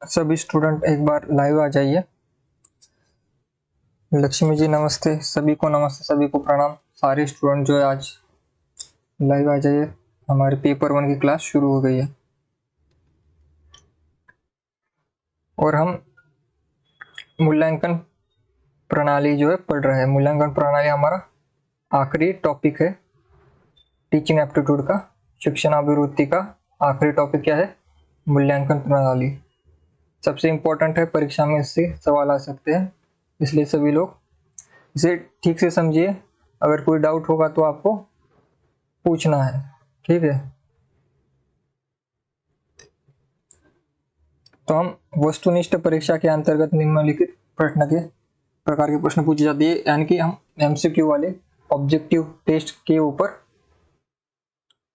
सभी स्टूडेंट एक बार लाइव आ जाइए। लक्ष्मी जी नमस्ते, सभी को नमस्ते, सभी को प्रणाम। सारे स्टूडेंट जो है आज लाइव आ जाइए, हमारे पेपर 1 की क्लास शुरू हो गई है और हम मूल्यांकन प्रणाली जो है पढ़ रहे हैं। मूल्यांकन प्रणाली हमारा आखिरी टॉपिक है टीचिंग एप्टीट्यूड का। शिक्षण अभिवृत्ति का आखिरी टॉपिक क्या है? मूल्यांकन प्रणाली। सबसे इम्पोर्टेंट है, परीक्षा में इससे सवाल आ सकते हैं, इसलिए सभी लोग इसे ठीक से समझिए। अगर कोई डाउट होगा तो आपको पूछना है, ठीक है। तो हम वस्तुनिष्ठ परीक्षा के अंतर्गत निम्नलिखित प्रश्न के प्रकार के प्रश्न पूछे जाते हैं, यानी कि हम एमसीक्यू वाले ऑब्जेक्टिव टेस्ट के ऊपर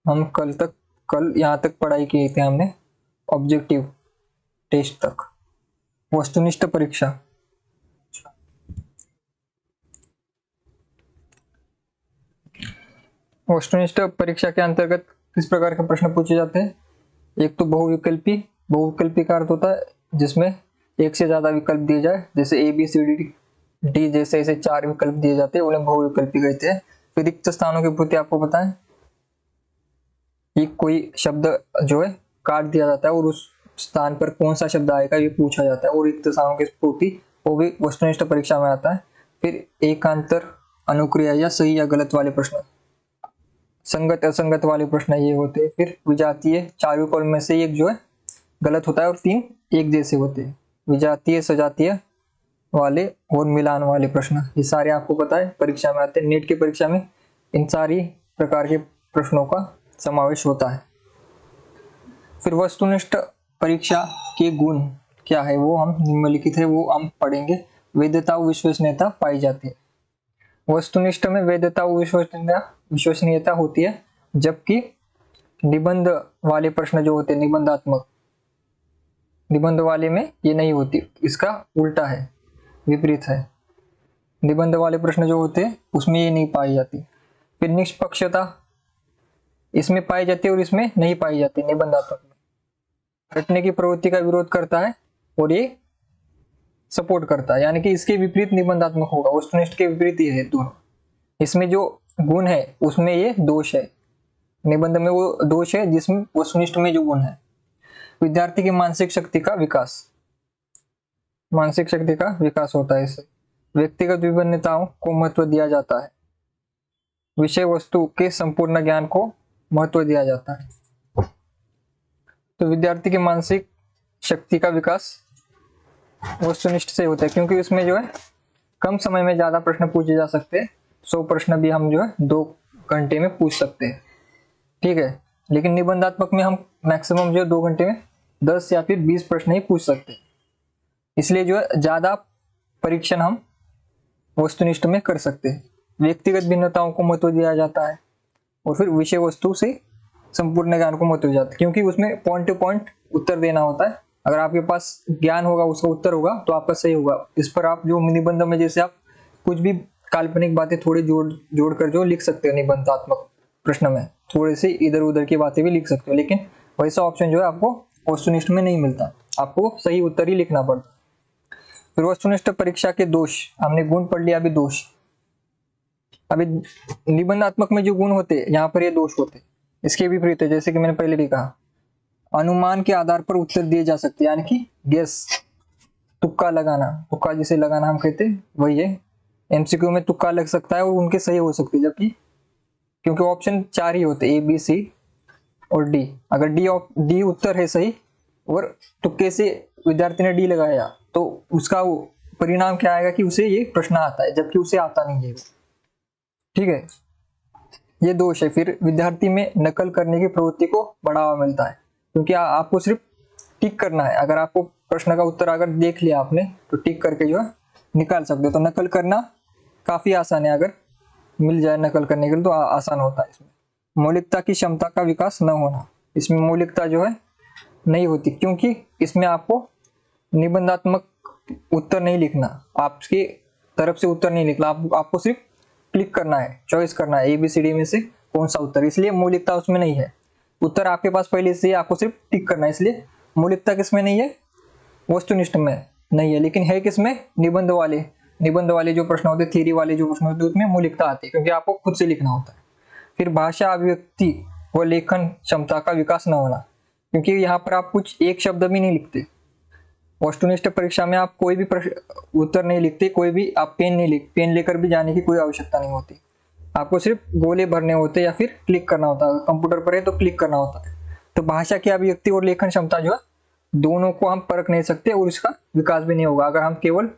हम कल यहाँ तक पढ़ाई की थी हमने, ऑब्जेक्टिव टेस्ट तक। वस्तुनिष्ठ परीक्षा, वस्तुनिष्ठ परीक्षा के अंतर्गत किस प्रकार के प्रश्न पूछे जाते हैं? एक तो बहुविकल्पी का अर्थ होता है जिसमें एक से ज्यादा विकल्प दिए जाए, जैसे ए बी सी डी जैसे ऐसे 4 विकल्प दिए जाते हैं, उन्हें बहुविकल्पी कहते हैं। फिर रिक्त स्थानों की पूर्ति आपको पता है, ये कोई शब्द जो है काट दिया जाता है और उस स्थान पर कौन सा शब्द आएगा ये पूछा जाता है, और रिक्त स्थानों की पूर्ति वो भी वस्तुनिष्ठ परीक्षा में आता है। फिर एकांतर, अनुक्रिया या सही या गलत वाले प्रश्न, संगत असंगत वाले प्रश्न ये होते हैं। फिर विजातीय, 4 विकल्प में से एक जो है गलत होता है और 3 एक जैसे होते हैं। विजातीय, सजातीय वाले और मिलान वाले प्रश्न, ये सारे आपको पता है परीक्षा में आते हैं। नीट की परीक्षा में इन सारी प्रकार के प्रश्नों का समावेश होता है। फिर वस्तुनिष्ठ परीक्षा के गुण क्या है वो हम निम्नलिखित है वो हम पढ़ेंगे। वैधता व विश्वसनीयता पाई जाती है। वस्तुनिष्ठ में वैधता व विश्वसनीयता होती है, जबकि निबंध वाले प्रश्न जो होते हैं, निबंध वाले में ये नहीं होती, इसका उल्टा है, विपरीत है। निबंध वाले प्रश्न जो होते हैं उसमें ये नहीं पाई जाती। फिर निष्पक्षता इसमें पाई जाती है और इसमें नहीं पाई जाती निबंधात्मक में। रटने की प्रवृत्ति का विरोध करता है और ये सपोर्ट करता है, यानी कि इसके विपरीत निबंधात्मक होगा। वस्तुनिष्ठ के विपरीत ये है दोनों। इसमें जो गुण है उसमें ये दोष है, निबंध में वो दोष है जिसमें वस्तुनिष्ठ में जो गुण है। विद्यार्थी की मानसिक शक्ति का विकास होता है इससे। व्यक्तिगत विभिन्नताओं को महत्व दिया जाता है। विषय वस्तु के संपूर्ण ज्ञान को महत्व दिया जाता है। तो विद्यार्थी की मानसिक शक्ति का विकास वस्तुनिष्ठ से होता है, क्योंकि उसमें जो है कम समय में ज्यादा प्रश्न पूछे जा सकते हैं। 100 प्रश्न भी हम जो है 2 घंटे में पूछ सकते हैं, ठीक है। लेकिन निबंधात्मक में हम मैक्सिमम जो 2 घंटे में 10 या फिर 20 प्रश्न ही पूछ सकते हैं। इसलिए जो है ज्यादा परीक्षण हम वस्तुनिष्ठ में कर सकते हैं। व्यक्तिगत भिन्नताओं को महत्व दिया जाता है और फिर विषय वस्तु से संपूर्ण ज्ञान को महत्व दिया जाता है, क्योंकि उसमें पॉइंट टू पॉइंट उत्तर देना होता है। अगर आपके पास ज्ञान होगा, उसका उत्तर होगा तो आपका सही होगा। इस पर आप जो निबंध में जैसे आप कुछ भी काल्पनिक बातें थोड़ी जोड़ कर जो लिख सकते हो, निबंधात्मक प्रश्न में थोड़े से इधर उधर की बातें भी लिख सकते हो, लेकिन वैसा ऑप्शन जो है आपको वस्तुनिष्ठ में नहीं मिलता, आपको सही उत्तर ही लिखना पड़ता। फिर वस्तुनिष्ठ परीक्षा के दोष, हमने गुण पढ़ लिया, अभी दोष। अभी निबंधात्मक में जो गुण होते हैं यहाँ पर ये दोष होते हैं, इसके विपरीत है। जैसे कि मैंने पहले भी कहा, अनुमान के आधार पर उत्तर दिए जा सकते हैं, यानी कि गेस, तुक्का लगाना, तुक्का जिसे लगाना हम कहते हैं वही है। एमसीक्यू में तुक्का लग सकता है और उनके सही हो सकते हैं, जबकि क्योंकि ऑप्शन 4 ही होते, ए बी सी और डी। अगर डी उत्तर है सही और तुक्के से विद्यार्थी ने डी लगाया तो उसका परिणाम क्या आएगा कि उसे ये प्रश्न आता है, जबकि उसे आता नहीं है, ठीक है। ये दोष है। फिर विद्यार्थी में नकल करने की प्रवृत्ति को बढ़ावा मिलता है, क्योंकि आपको सिर्फ टिक करना है। अगर आपको प्रश्न का उत्तर अगर देख लिया आपने तो टिक करके जो है निकाल सकते हो। तो नकल करना काफी आसान है, अगर मिल जाए नकल करने के लिए तो आसान होता है। इसमें मौलिकता की क्षमता का विकास न होना, इसमें मौलिकता जो है नहीं होती, क्योंकि इसमें आपको निबंधात्मक उत्तर नहीं लिखना, आपकी तरफ से उत्तर नहीं लिखना, आपको सिर्फ क्लिक करना है, चॉइस करना है ABCD में से कौन सा उत्तर, इसलिए मौलिकता उसमें नहीं है। उत्तर आपके पास पहले से, आपको सिर्फ टिक करना है, इसलिए मौलिकता किसमें नहीं है, वस्तुनिष्ठ में नहीं है, लेकिन है किसमें, निबंध वाले जो प्रश्न होते, थ्योरी वाले जो प्रश्न होते, उसमें मौलिकता आती है क्योंकि आपको खुद से लिखना होता है। फिर भाषा अभिव्यक्ति व लेखन क्षमता का विकास न होना, क्योंकि यहाँ पर आप कुछ एक शब्द भी नहीं लिखते। वस्तुनिष्ठ परीक्षा में आप कोई भी उत्तर नहीं लिखते, कोई भी आप पेन लेकर भी जाने की कोई आवश्यकता नहीं होती। आपको सिर्फ गोले भरने होते या फिर क्लिक करना होता है, कंप्यूटर पर है तो क्लिक करना होता है। तो भाषा की अभिव्यक्ति और लेखन क्षमता जो है, दोनों को हम परख नहीं सकते और इसका विकास भी नहीं होगा अगर हम केवल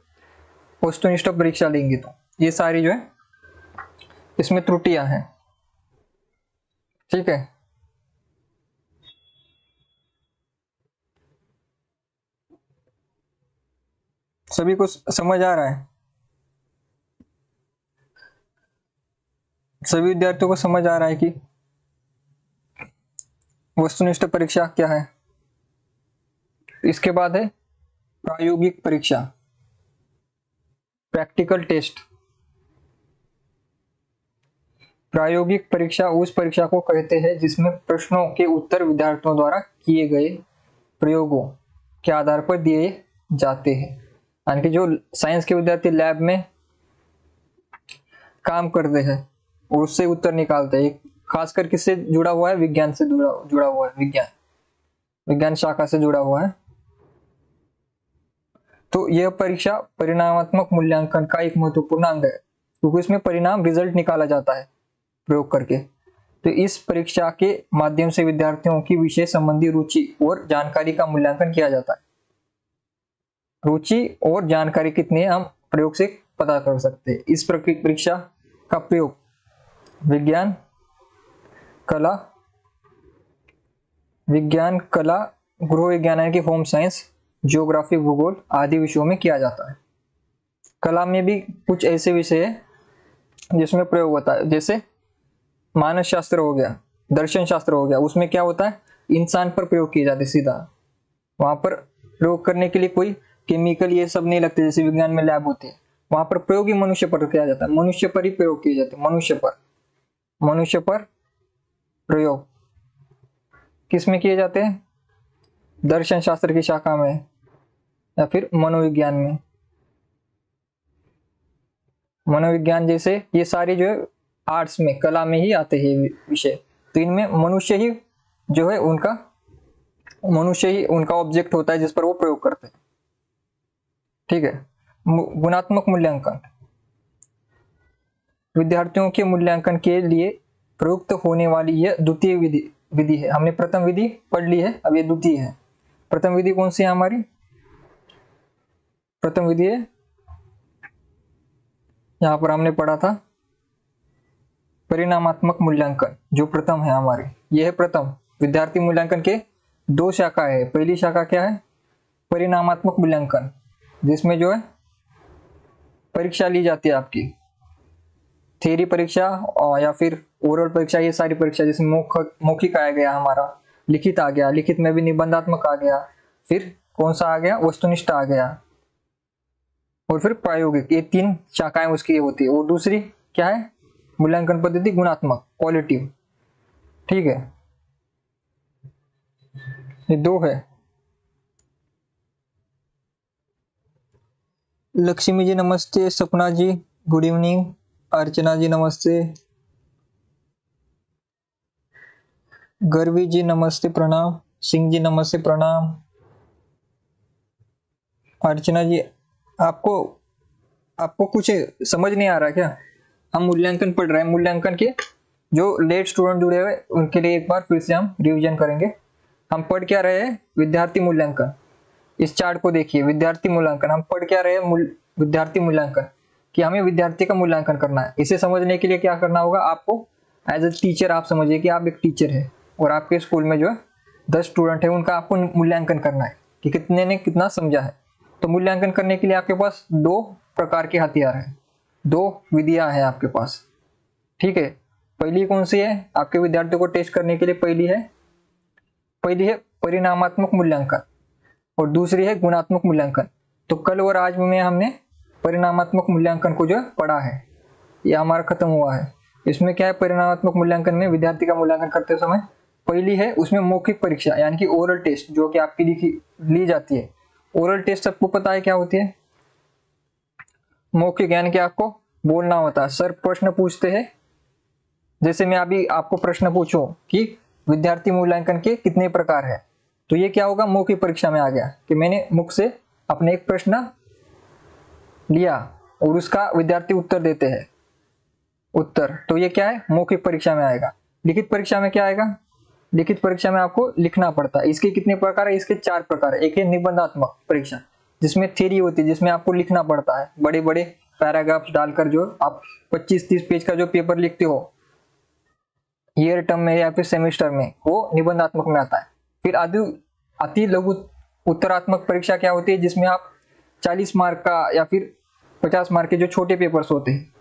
वस्तुनिष्ठ परीक्षा लेंगे। तो ये सारी जो है इसमें त्रुटियां हैं। ठीक है, सभी को समझ आ रहा है? सभी विद्यार्थियों को समझ आ रहा है कि वस्तुनिष्ठ परीक्षा क्या है? इसके बाद है प्रायोगिक परीक्षा, प्रैक्टिकल टेस्ट। प्रायोगिक परीक्षा उस परीक्षा को कहते हैं जिसमें प्रश्नों के उत्तर विद्यार्थियों द्वारा किए गए प्रयोगों के आधार पर दिए जाते हैं। यानी कि जो साइंस के विद्यार्थी लैब में काम करते हैं और उससे उत्तर निकालते हैं, खासकर किससे जुड़ा हुआ है, विज्ञान से जुड़ा हुआ है, विज्ञान शाखा से जुड़ा हुआ है। तो यह परीक्षा परिणामात्मक मूल्यांकन का एक महत्वपूर्ण अंग है, क्योंकि इसमें परिणाम रिजल्ट निकाला जाता है प्रयोग करके। तो इस परीक्षा के माध्यम से विद्यार्थियों की विषय संबंधी रुचि और जानकारी का मूल्यांकन किया जाता है। रुचि और जानकारी कितनी है हम प्रयोग से पता कर सकते हैं। इस परीक्षा का प्रयोग विज्ञान, कला, गृह विज्ञान यानी कि होम साइंस, ज्योग्राफी, भूगोल आदि विषयों में किया जाता है। कला में भी कुछ ऐसे विषय है जिसमें प्रयोग होता है, जैसे मानस शास्त्र हो गया, दर्शन शास्त्र हो गया। उसमें क्या होता है, इंसान पर प्रयोग किए जाते सीधा। वहां पर प्रयोग करने के लिए कोई केमिकल ये सब नहीं लगते जैसे विज्ञान में लैब होती है। वहां पर प्रयोग ही मनुष्य पर किया जाता है, मनुष्य पर ही प्रयोग किए जाते हैं। मनुष्य पर प्रयोग किस में किए जाते हैं, दर्शन शास्त्र की शाखा में या फिर मनोविज्ञान में। मनोविज्ञान जैसे ये सारे जो है आर्ट्स में, कला में ही आते हैं विषय। तो इनमें मनुष्य ही उनका ऑब्जेक्ट होता है जिस पर वो प्रयोग करते हैं। ठीक है, गुणात्मक मूल्यांकन विद्यार्थियों के मूल्यांकन के लिए प्रयुक्त होने वाली यह द्वितीय विधि है। हमने प्रथम विधि पढ़ ली है, अब ये द्वितीय है। प्रथम विधि कौन सी है हमारी, प्रथम विधि है यहां पर हमने पढ़ा था परिणामात्मक मूल्यांकन, जो प्रथम है हमारी, यह है प्रथम। विद्यार्थी मूल्यांकन के दो शाखा है। पहली शाखा क्या है, परिणामात्मक मूल्यांकन, जिसमें जो है परीक्षा ली जाती है आपकी, थ्योरी परीक्षा और या फिर ओरल परीक्षा। ये सारी परीक्षा जैसे मौखिक आ गया हमारा, लिखित आ गया, लिखित में भी निबंधात्मक आ गया, फिर कौन सा आ गया, वस्तुनिष्ठ आ गया, और फिर प्रायोगिक। ये तीन शाखाएं उसकी होती है। और दूसरी क्या है, मूल्यांकन पद्धति गुणात्मक, क्वालिटिव। ठीक है, ये दो है। लक्ष्मी जी नमस्ते, सपना जी गुड इवनिंग, अर्चना जी नमस्ते, गर्वी जी नमस्ते प्रणाम, सिंह जी नमस्ते प्रणाम। अर्चना जी आपको कुछ समझ नहीं आ रहा क्या? हम मूल्यांकन पढ़ रहे हैं, मूल्यांकन के जो लेट स्टूडेंट जुड़े हुए उनके लिए एक बार फिर से हम रिवीजन करेंगे। हम पढ़ क्या रहे हैं, विद्यार्थी मूल्यांकन। इस चार्ट को देखिए, विद्यार्थी मूल्यांकन हम पढ़ क्या रहे हैं, विद्यार्थी मूल्यांकन, कि हमें विद्यार्थी का मूल्यांकन करना है। इसे समझने के लिए क्या करना होगा आपको, एज ए टीचर आप समझिए कि आप एक टीचर है और आपके स्कूल में जो है 10 स्टूडेंट है, उनका आपको मूल्यांकन करना है कि कितने ने कितना समझा है। तो मूल्यांकन करने के लिए आपके पास दो प्रकार के हथियार हैं, दो विधियां हैं आपके पास। ठीक है, पहली कौन सी है आपके विद्यार्थियों को टेस्ट करने के लिए, पहली है परिणामात्मक मूल्यांकन और दूसरी है गुणात्मक मूल्यांकन। तो कल और आज में हमने परिणामात्मक मूल्यांकन को जो पढ़ा है, यह हमारा खत्म हुआ है। इसमें क्या है, परिणामात्मक मूल्यांकन में विद्यार्थी का मूल्यांकन करते समय पहली है उसमें मौखिक परीक्षा यानी कि ओरल टेस्ट जो कि आपकी ली जाती है, ओरल टेस्ट सबको पता है क्या होती है? मौखिक ज्ञान के आपको बोलना होता है। सर प्रश्न पूछते हैं, जैसे मैं अभी आपको प्रश्न पूछूं कि विद्यार्थी मूल्यांकन के कितने प्रकार है, तो ये क्या होगा, मौखिक परीक्षा में आ गया कि मैंने मुख से अपने एक प्रश्न लिया और उसका विद्यार्थी उत्तर देते हैं उत्तर, तो ये क्या है, मौखिक परीक्षा में आएगा। लिखित परीक्षा में क्या आएगा? लिखित परीक्षा में आपको लिखना पड़ता है। इसके कितने प्रकार है? इसके 4 प्रकार है। एक है निबंधात्मक परीक्षा, जिसमें थ्योरी होती है, जिसमें आपको लिखना पड़ता है बड़े बड़े पैराग्राफ्स डालकर, जो आप 25-30 पेज का जो पेपर लिखते हो ईयर टर्म में या फिर सेमेस्टर में, वो निबंधात्मक में आता है। फिर अति लघु उत्तरात्मक परीक्षा क्या होती है, जिसमें आप 40 मार्क का या फिर 50 मार्क के जो छोटे पेपर्स होते हैं,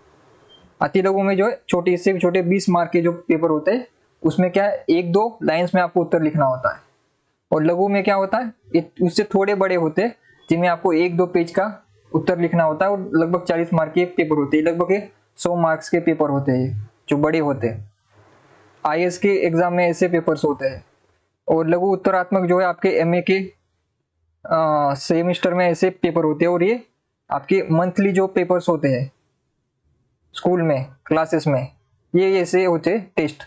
अति लघु में जो है छोटे, इससे भी छोटे 20 मार्क के जो पेपर होते हैं, उसमें क्या है, 1-2 लाइंस में आपको उत्तर लिखना होता है। और लघु में क्या होता है, उससे थोड़े बड़े होते हैं, जिनमें आपको 1-2 पेज का उत्तर लिखना होता है और लगभग 40 मार्क के पेपर होते हैं, लगभग 100 मार्क्स के पेपर होते हैं जो बड़े होते हैं। IAS के एग्जाम में ऐसे पेपर्स होते हैं। और लघु उत्तरात्मक जो है आपके MA के सेमिस्टर में ऐसे पेपर होते हैं, और ये आपके मंथली जो पेपर्स होते हैं स्कूल में क्लासेस में, ये ऐसे होते हैं टेस्ट,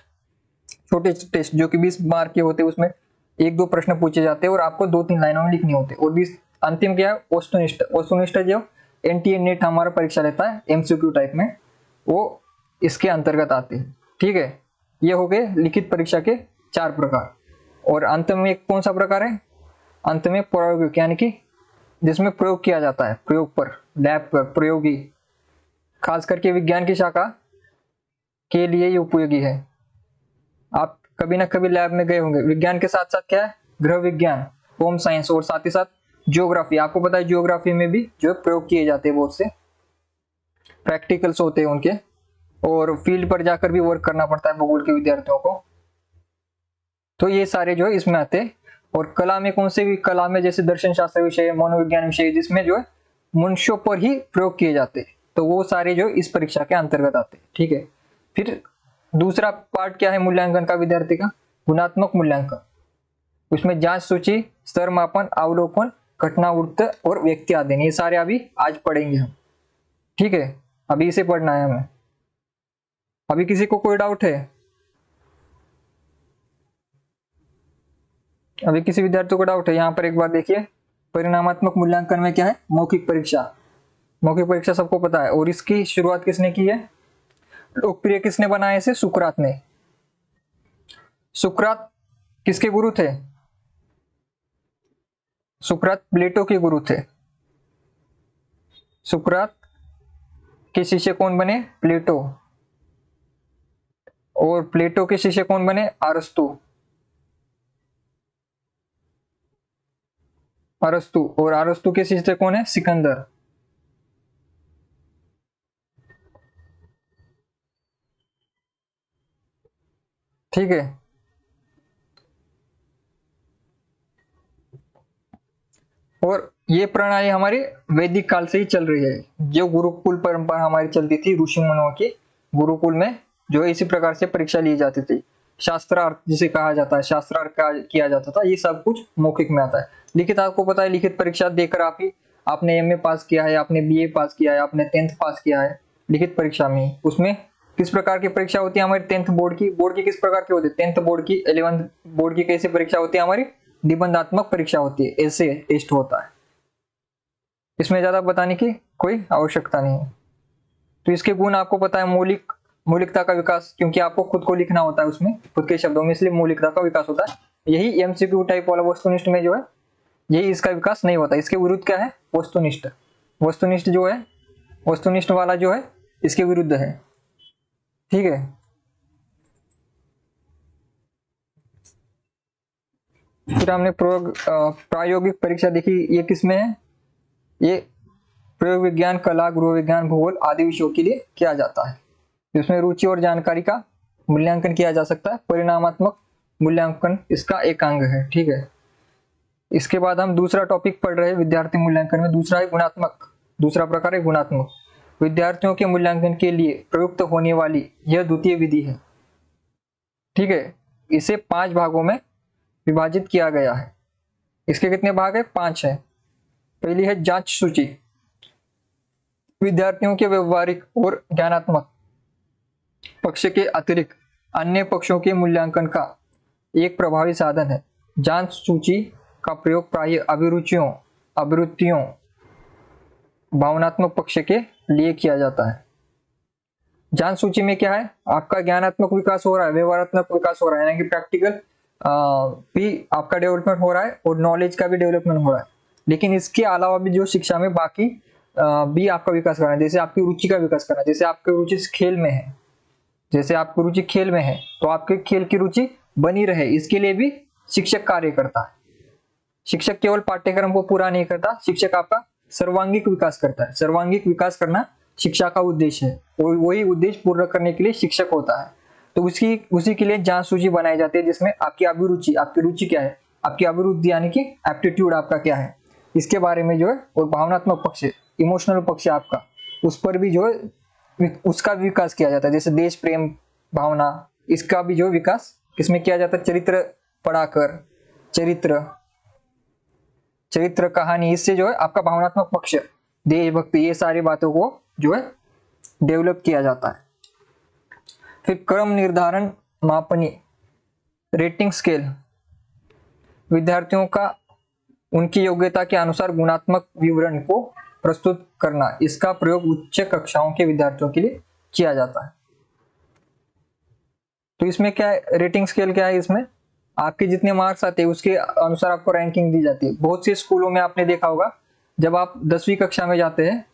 छोटे टेस्ट जो कि 20 मार्क के होते हैं, उसमें 1-2 प्रश्न पूछे जाते हैं और आपको 2-3 लाइनों में लिखने होते हैं। और 20 अंतिम क्या है, वस्तुनिष्ठ। वस्तुनिष्ठ जो NTA नेट हमारा परीक्षा लेता है MCQ टाइप में, वो इसके अंतर्गत आते हैं। ठीक है, ये हो गए लिखित परीक्षा के 4 प्रकार। और अंत में एक कौन सा प्रकार है, अंत में प्रायोगिक, यानी कि जिसमें प्रयोग किया जाता है, प्रयोग पर, लैब पर, प्रयोगी, खास करके विज्ञान की शाखा के लिए ये उपयोगी है। आप कभी ना कभी लैब में गए होंगे। विज्ञान के साथ साथ क्या है, गृह विज्ञान, होम साइंस, और साथ ही साथ ज्योग्राफी। आपको पता है ज्योग्राफी में भी जो प्रयोग किए जाते हैं, बहुत से प्रैक्टिकल्स होते हैं उनके, और फील्ड पर जाकर भी वर्क करना पड़ता है भूगोल के विद्यार्थियों को। तो ये सारे जो है इसमें आते हैं। और कला में कौन से भी, कला में जैसे दर्शन शास्त्र विषय, मनोविज्ञान विषय, जिसमें जो है मनुष्यों पर ही प्रयोग किए जाते हैं, तो वो सारे जो इस परीक्षा के अंतर्गत आते हैं। ठीक है, फिर दूसरा पार्ट क्या है मूल्यांकन का, विद्यार्थी का गुणात्मक मूल्यांकन। उसमें जांच सूची, स्तर मापन, अवलोकन, घटना उत्तर और व्यक्ति आदेश, ये सारे अभी आज पढ़ेंगे हम। ठीक है, अभी इसे पढ़ना है हमें। अभी किसी को कोई डाउट है? अभी किसी विद्यार्थी को डाउट है? यहाँ पर एक बार देखिए, परिणामात्मक मूल्यांकन में क्या है, मौखिक परीक्षा। मौखिक परीक्षा सबको पता है, और इसकी शुरुआत किसने की है, लोकप्रिय किसने बनाया इसे, सुकरात ने। सुकरात किसके गुरु थे? सुकरात प्लेटो के गुरु थे। सुकरात के शिष्य कौन बने, प्लेटो। और प्लेटो के शिष्य कौन बने, अरस्तु। अरस्तु, और अरस्तु के शिष्य कौन है, सिकंदर। ठीक है, और ये प्रणाली हमारी वैदिक काल से ही चल रही है। जो गुरुकुल परंपरा हमारी चलती थी ऋषि मुनियों की, गुरुकुल में जो इसी प्रकार से परीक्षा ली जाती थी, शास्त्रार्थ जिसे कहा जाता है, शास्त्रार्थ किया जाता था, ये सब कुछ मौखिक में आता है। लिखित आपको पता है, लिखित परीक्षा देकर आपने MA पास किया है, आपने BA पास किया है, आपने 10th पास किया है लिखित परीक्षा में। उसमें किस प्रकार की परीक्षा होती है हमारी 10th बोर्ड की किस प्रकार की होती है, 10th बोर्ड की, 11th बोर्ड की कैसी परीक्षा होती है हमारी, निबंधात्मक परीक्षा होती है, ऐसे टेस्ट होता है। इसमें ज्यादा बताने की कोई आवश्यकता नहीं है। तो इसके गुण आपको पता है, मौलिकता का विकास, क्योंकि आपको खुद को लिखना होता है उसमें, खुद के शब्दों में, इसलिए मौलिकता का विकास होता है। यही MCQ टाइप वाला वस्तुनिष्ठ में जो है, यही इसका विकास नहीं होता। इसके विरुद्ध क्या है, वस्तुनिष्ठ। वस्तुनिष्ठ जो है, वस्तुनिष्ठ वाला जो है इसके विरुद्ध है। ठीक है, फिर हमने प्रायोगिक परीक्षा देखी, ये किसमें है, ये प्रयोग विज्ञान, कला, गृह विज्ञान, भूगोल आदि विषयों के लिए किया जाता है। इसमें रुचि और जानकारी का मूल्यांकन किया जा सकता है। परिणामात्मक मूल्यांकन इसका एक अंग है। ठीक है, इसके बाद हम दूसरा टॉपिक पढ़ रहे हैं विद्यार्थी मूल्यांकन में, दूसरा है गुणात्मक, दूसरा प्रकार है गुणात्मक। विद्यार्थियों के मूल्यांकन के लिए प्रयुक्त होने वाली यह द्वितीय विधि है। ठीक है, इसे 5 भागों में विभाजित किया गया है। इसके कितने भाग है, 5 है। पहली है जांच सूची। विद्यार्थियों के व्यवहारिक और ज्ञानात्मक पक्ष के अतिरिक्त अन्य पक्षों के मूल्यांकन का एक प्रभावी साधन है। जांच सूची का प्रयोग प्रायः अभिरुचियों, अभिवृत्तियों, भावनात्मक पक्ष के लिए किया जाता है। जांच सूची में क्या है, आपका ज्ञानात्मक विकास हो रहा है, व्यवहारात्मक विकास हो रहा है, यानी कि प्रैक्टिकल भी आपका डेवलपमेंट हो रहा है और नॉलेज का भी डेवलपमेंट हो रहा है। लेकिन इसके अलावा भी जो शिक्षा में बाकी भी आपका विकास करना है, जैसे आपकी रुचि का विकास करना है, जैसे आपकी रुचि खेल में है, जैसे आपकी रुचि खेल में है तो आपके खेल की रुचि बनी रहे, इसके लिए भी शिक्षक कार्य करता है। शिक्षक केवल पाठ्यक्रम को पूरा नहीं करता, शिक्षक आपका सर्वांगीण विकास करता है। सर्वांगीण विकास करना शिक्षा का उद्देश्य है और वही उद्देश्य पूर्ण करने के लिए शिक्षक होता है। तो उसी के लिए जांच सूची बनाई जाती है, जिसमें आपकी अभिरुचि, आपकी रुचि क्या है, आपकी अभिवृद्धि यानी कि एप्टीट्यूड आपका क्या है, इसके बारे में जो है, और भावनात्मक पक्ष, इमोशनल पक्ष आपका, उस पर भी जो है उसका विकास किया जाता है। जैसे देश प्रेम भावना, इसका भी जो विकास किसमें किया जाता है, चरित्र पढ़ाकर, चरित्र कहानी, इससे जो है आपका भावनात्मक पक्ष, देशभक्ति, ये सारी बातों को जो है डेवलप किया जाता है। फिर क्रम निर्धारण मापनी, रेटिंग स्केल, विद्यार्थियों का उनकी योग्यता के अनुसार गुणात्मक विवरण को प्रस्तुत करना, इसका प्रयोग उच्च कक्षाओं के विद्यार्थियों के लिए किया जाता है। तो इसमें क्या है, रेटिंग स्केल क्या है, इसमें आपके जितने मार्क्स आते हैं उसके अनुसार आपको रैंकिंग दी जाती है। बहुत से स्कूलों में आपने देखा होगा, जब आप 10वीं कक्षा में जाते हैं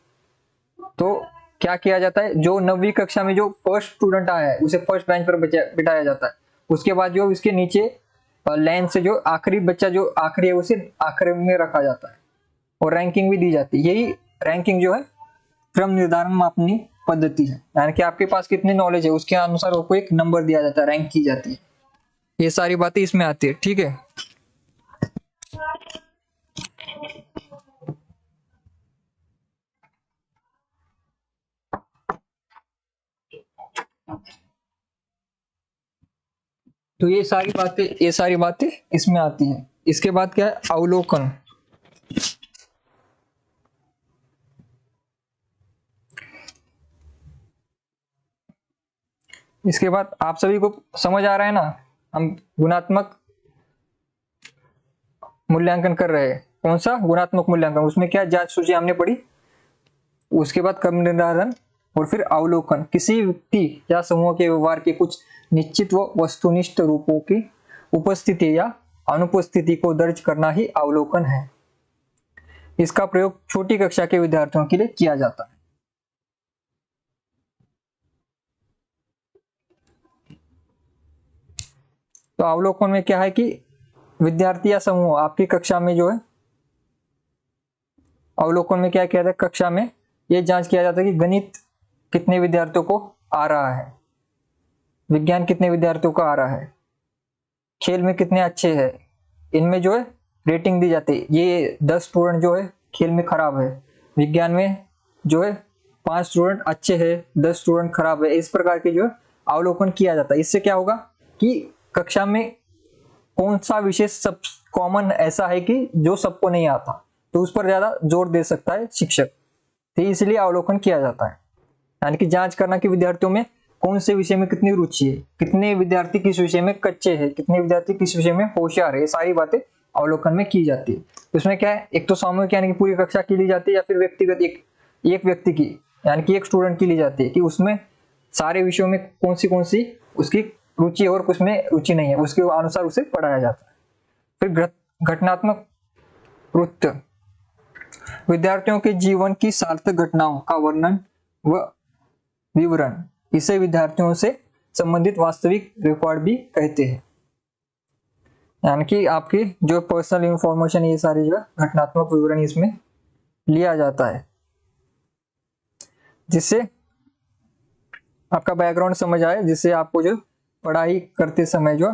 तो क्या किया जाता है, जो 9वीं कक्षा में जो फर्स्ट स्टूडेंट आया है उसे फर्स्ट बेंच पर बिठाया जाता है। उसके बाद जो इसके नीचे लाइन से जो आखिरी बच्चा जो आखिरी है उसे आखिरी में रखा जाता है और रैंकिंग भी दी जाती है। यही रैंकिंग जो है क्रम निर्धारण मापनी पद्धति है, यानी कि आपके पास कितनी नॉलेज है उसके अनुसार आपको एक नंबर दिया जाता है, रैंक की जाती है। ये सारी बातें इसमें आती है, ठीक है। तो ये सारी बातें इसमें आती हैं। इसके बाद क्या है, अवलोकन। इसके बाद आप सभी को समझ आ रहा है ना, हम गुणात्मक मूल्यांकन कर रहे हैं। कौन सा गुणात्मक मूल्यांकन, उसमें क्या जांच सूची हमने पढ़ी, उसके बाद क्रम निर्धारण और फिर अवलोकन। किसी व्यक्ति या समूह के व्यवहार के कुछ निश्चित व वस्तुनिष्ठ रूपों की उपस्थिति या अनुपस्थिति को दर्ज करना ही अवलोकन है। इसका प्रयोग छोटी कक्षा के विद्यार्थियों के लिए किया जाता है। तो अवलोकन में क्या है कि विद्यार्थी या समूह आपकी कक्षा में जो है, अवलोकन में क्या किया जाता है, कक्षा में यह जांच किया जाता है कि गणित कितने विद्यार्थियों को आ रहा है, विज्ञान कितने विद्यार्थियों को आ रहा है, खेल में कितने अच्छे हैं, इनमें जो है रेटिंग दी जाती है। ये 10 स्टूडेंट जो है खेल में खराब है, विज्ञान में जो है 5 स्टूडेंट अच्छे हैं, 10 स्टूडेंट खराब है, इस प्रकार के जो है अवलोकन किया जाता है। इससे क्या होगा कि कक्षा में कौन सा विषय सब कॉमन ऐसा है कि जो सबको नहीं आता, तो उस पर ज्यादा जोर दे सकता है शिक्षक। तो इसलिए अवलोकन किया जाता है, यानी कि जांच करना कि विद्यार्थियों में कौन से विषय में कितनी रुचि है, कितने विद्यार्थी किस विषय में कच्चे हैं, कितने विद्यार्थी किस विषय में होशियार है, ये सारी बातें अवलोकन में की जाती है। उसमें क्या है, एक तो सामूहिक यानी कि पूरी कक्षा की ली जाती है, या फिर व्यक्तिगत एक व्यक्ति की यानी कि एक स्टूडेंट की ली जाती है कि उसमें सारे विषयों में कौन सी उसकी रुचि और कुछ में रुचि नहीं है, उसके अनुसार उसे पढ़ाया जाता है। फिर घटनात्मक वृत्त, विद्यार्थियों के जीवन की सार्थक घटनाओं का वर्णन व विवरण, इसे विद्यार्थियों से संबंधित वास्तविक रिकॉर्ड भी कहते हैं। यानी कि आपकी जो पर्सनल इंफॉर्मेशन, ये सारी जो घटनात्मक विवरण इसमें लिया जाता है, जिससे आपका बैकग्राउंड समझ आए, जिससे आपको जो पढ़ाई करते समय जो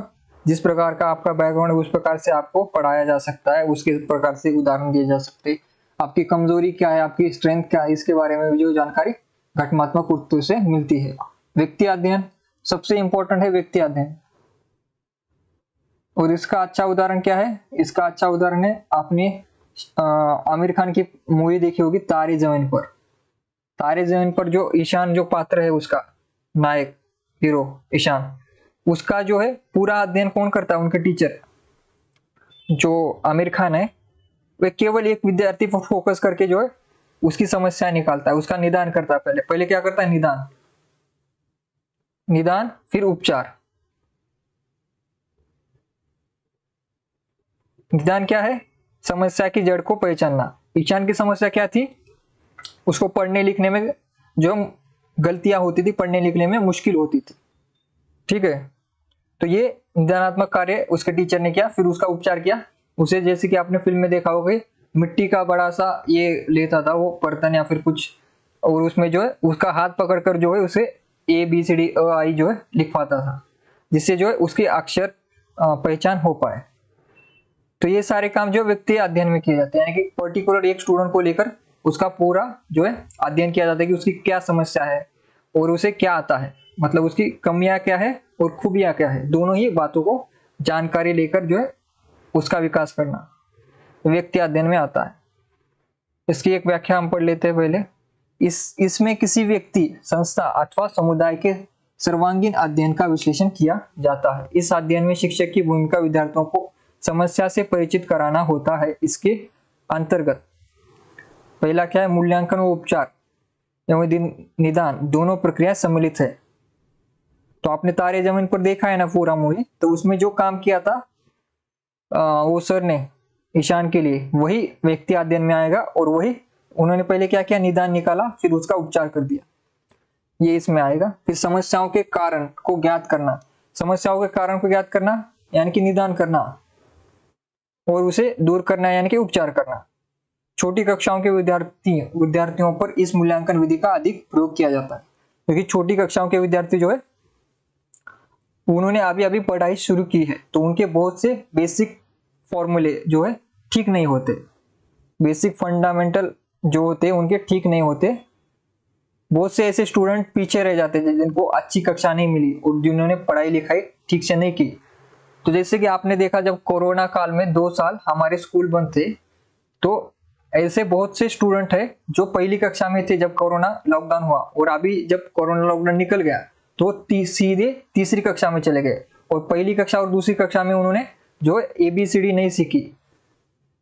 जिस प्रकार का आपका बैकग्राउंड है उस प्रकार से आपको पढ़ाया जा सकता है, उसके प्रकार से उदाहरण दिए जा सकते हैं। आपकी कमजोरी क्या है, आपकी स्ट्रेंथ क्या है, इसके बारे में जो जानकारी घटनात्मक उत्तरों से मिलती है। व्यक्ति अध्ययन सबसे इंपॉर्टेंट है, व्यक्ति अध्ययन। और इसका अच्छा उदाहरण क्या है, इसका अच्छा उदाहरण है अपने आमिर खान की मूवी देखी होगी तारे जमीन पर। तारे जमीन पर जो ईशान जो पात्र है उसका नायक हीरो ईशान, उसका जो है पूरा अध्ययन कौन करता है? उनके टीचर जो आमिर खान है, वे केवल एक विद्यार्थी पर फोकस करके जो है उसकी समस्या निकालता है, उसका निदान करता है। पहले पहले क्या करता है? निदान, निदान फिर उपचार। निदान क्या है? समस्या की जड़ को पहचानना। ईशान की समस्या क्या थी? उसको पढ़ने लिखने में जो गलतियां होती थी, पढ़ने लिखने में मुश्किल होती थी। ठीक है, तो ये निदानात्मक कार्य उसके टीचर ने किया, फिर उसका उपचार किया। उसे जैसे कि आपने फिल्म में देखा होगा, मिट्टी का बड़ा सा ये लेता था वो बर्तन या फिर कुछ, और उसमें जो है उसका हाथ पकड़कर जो है उसे ABCD अ आई जो है लिखवाता था, जिससे जो है उसकी अक्षर पहचान हो पाए। तो ये सारे काम जो व्यक्ति अध्ययन में किए जाते हैं, यानी कि पर्टिकुलर एक स्टूडेंट को लेकर उसका पूरा जो है अध्ययन किया जाता है कि उसकी क्या समस्या है और उसे क्या आता है, मतलब उसकी कमियां क्या है और खूबियां क्या है, दोनों ही बातों को जानकारी लेकर जो है उसका विकास करना व्यक्ति अध्ययन में आता है। इसकी एक व्याख्या हम पढ़ लेते हैं पहले। इसमें किसी व्यक्ति, संस्था अथवा समुदाय के सर्वांगीण अध्ययन का विश्लेषण किया जाता है। इस अध्ययन में शिक्षक की भूमिका विद्यार्थियों को समस्या से परिचित कराना होता है। इसके अंतर्गत पहला क्या है? मूल्यांकन व उपचार एवं निदान दोनों प्रक्रिया सम्मिलित है। तो आपने तारे जमीन पर देखा है ना पूरा मूवी, तो उसमें जो काम किया था वो सर ने ईशान के लिए, वही व्यक्ति अध्ययन में आएगा, और वही उन्होंने पहले क्या किया? निदान निकाला, फिर उसका उपचार कर दिया, ये इसमें आएगा। फिर समस्याओं के कारण को ज्ञात करना, समस्याओं के कारण को ज्ञात करना यानी कि निदान करना, और उसे दूर करना यानी कि उपचार करना। छोटी कक्षाओं के विद्यार्थियों पर इस मूल्यांकन विधि का अधिक प्रयोग किया जाता है, क्योंकि छोटी कक्षाओं के विद्यार्थी जो है उन्होंने अभी अभी पढ़ाई शुरू की है, तो उनके बहुत से बेसिक फॉर्मूले जो है ठीक नहीं होते, बेसिक फंडामेंटल जो होते हैं उनके ठीक नहीं होते। बहुत से ऐसे स्टूडेंट पीछे रह जाते थे जिनको अच्छी कक्षा नहीं मिली और जिन्होंने पढ़ाई लिखाई ठीक से नहीं की। तो जैसे कि आपने देखा, जब कोरोना काल में 2 साल हमारे स्कूल बंद थे, तो ऐसे बहुत से स्टूडेंट है जो पहली कक्षा में थे जब कोरोना लॉकडाउन हुआ, और अभी जब कोरोना लॉकडाउन निकल गया तो सीधे तीसरी कक्षा में चले गए, और पहली कक्षा और दूसरी कक्षा में उन्होंने जो ABCD नहीं सीखी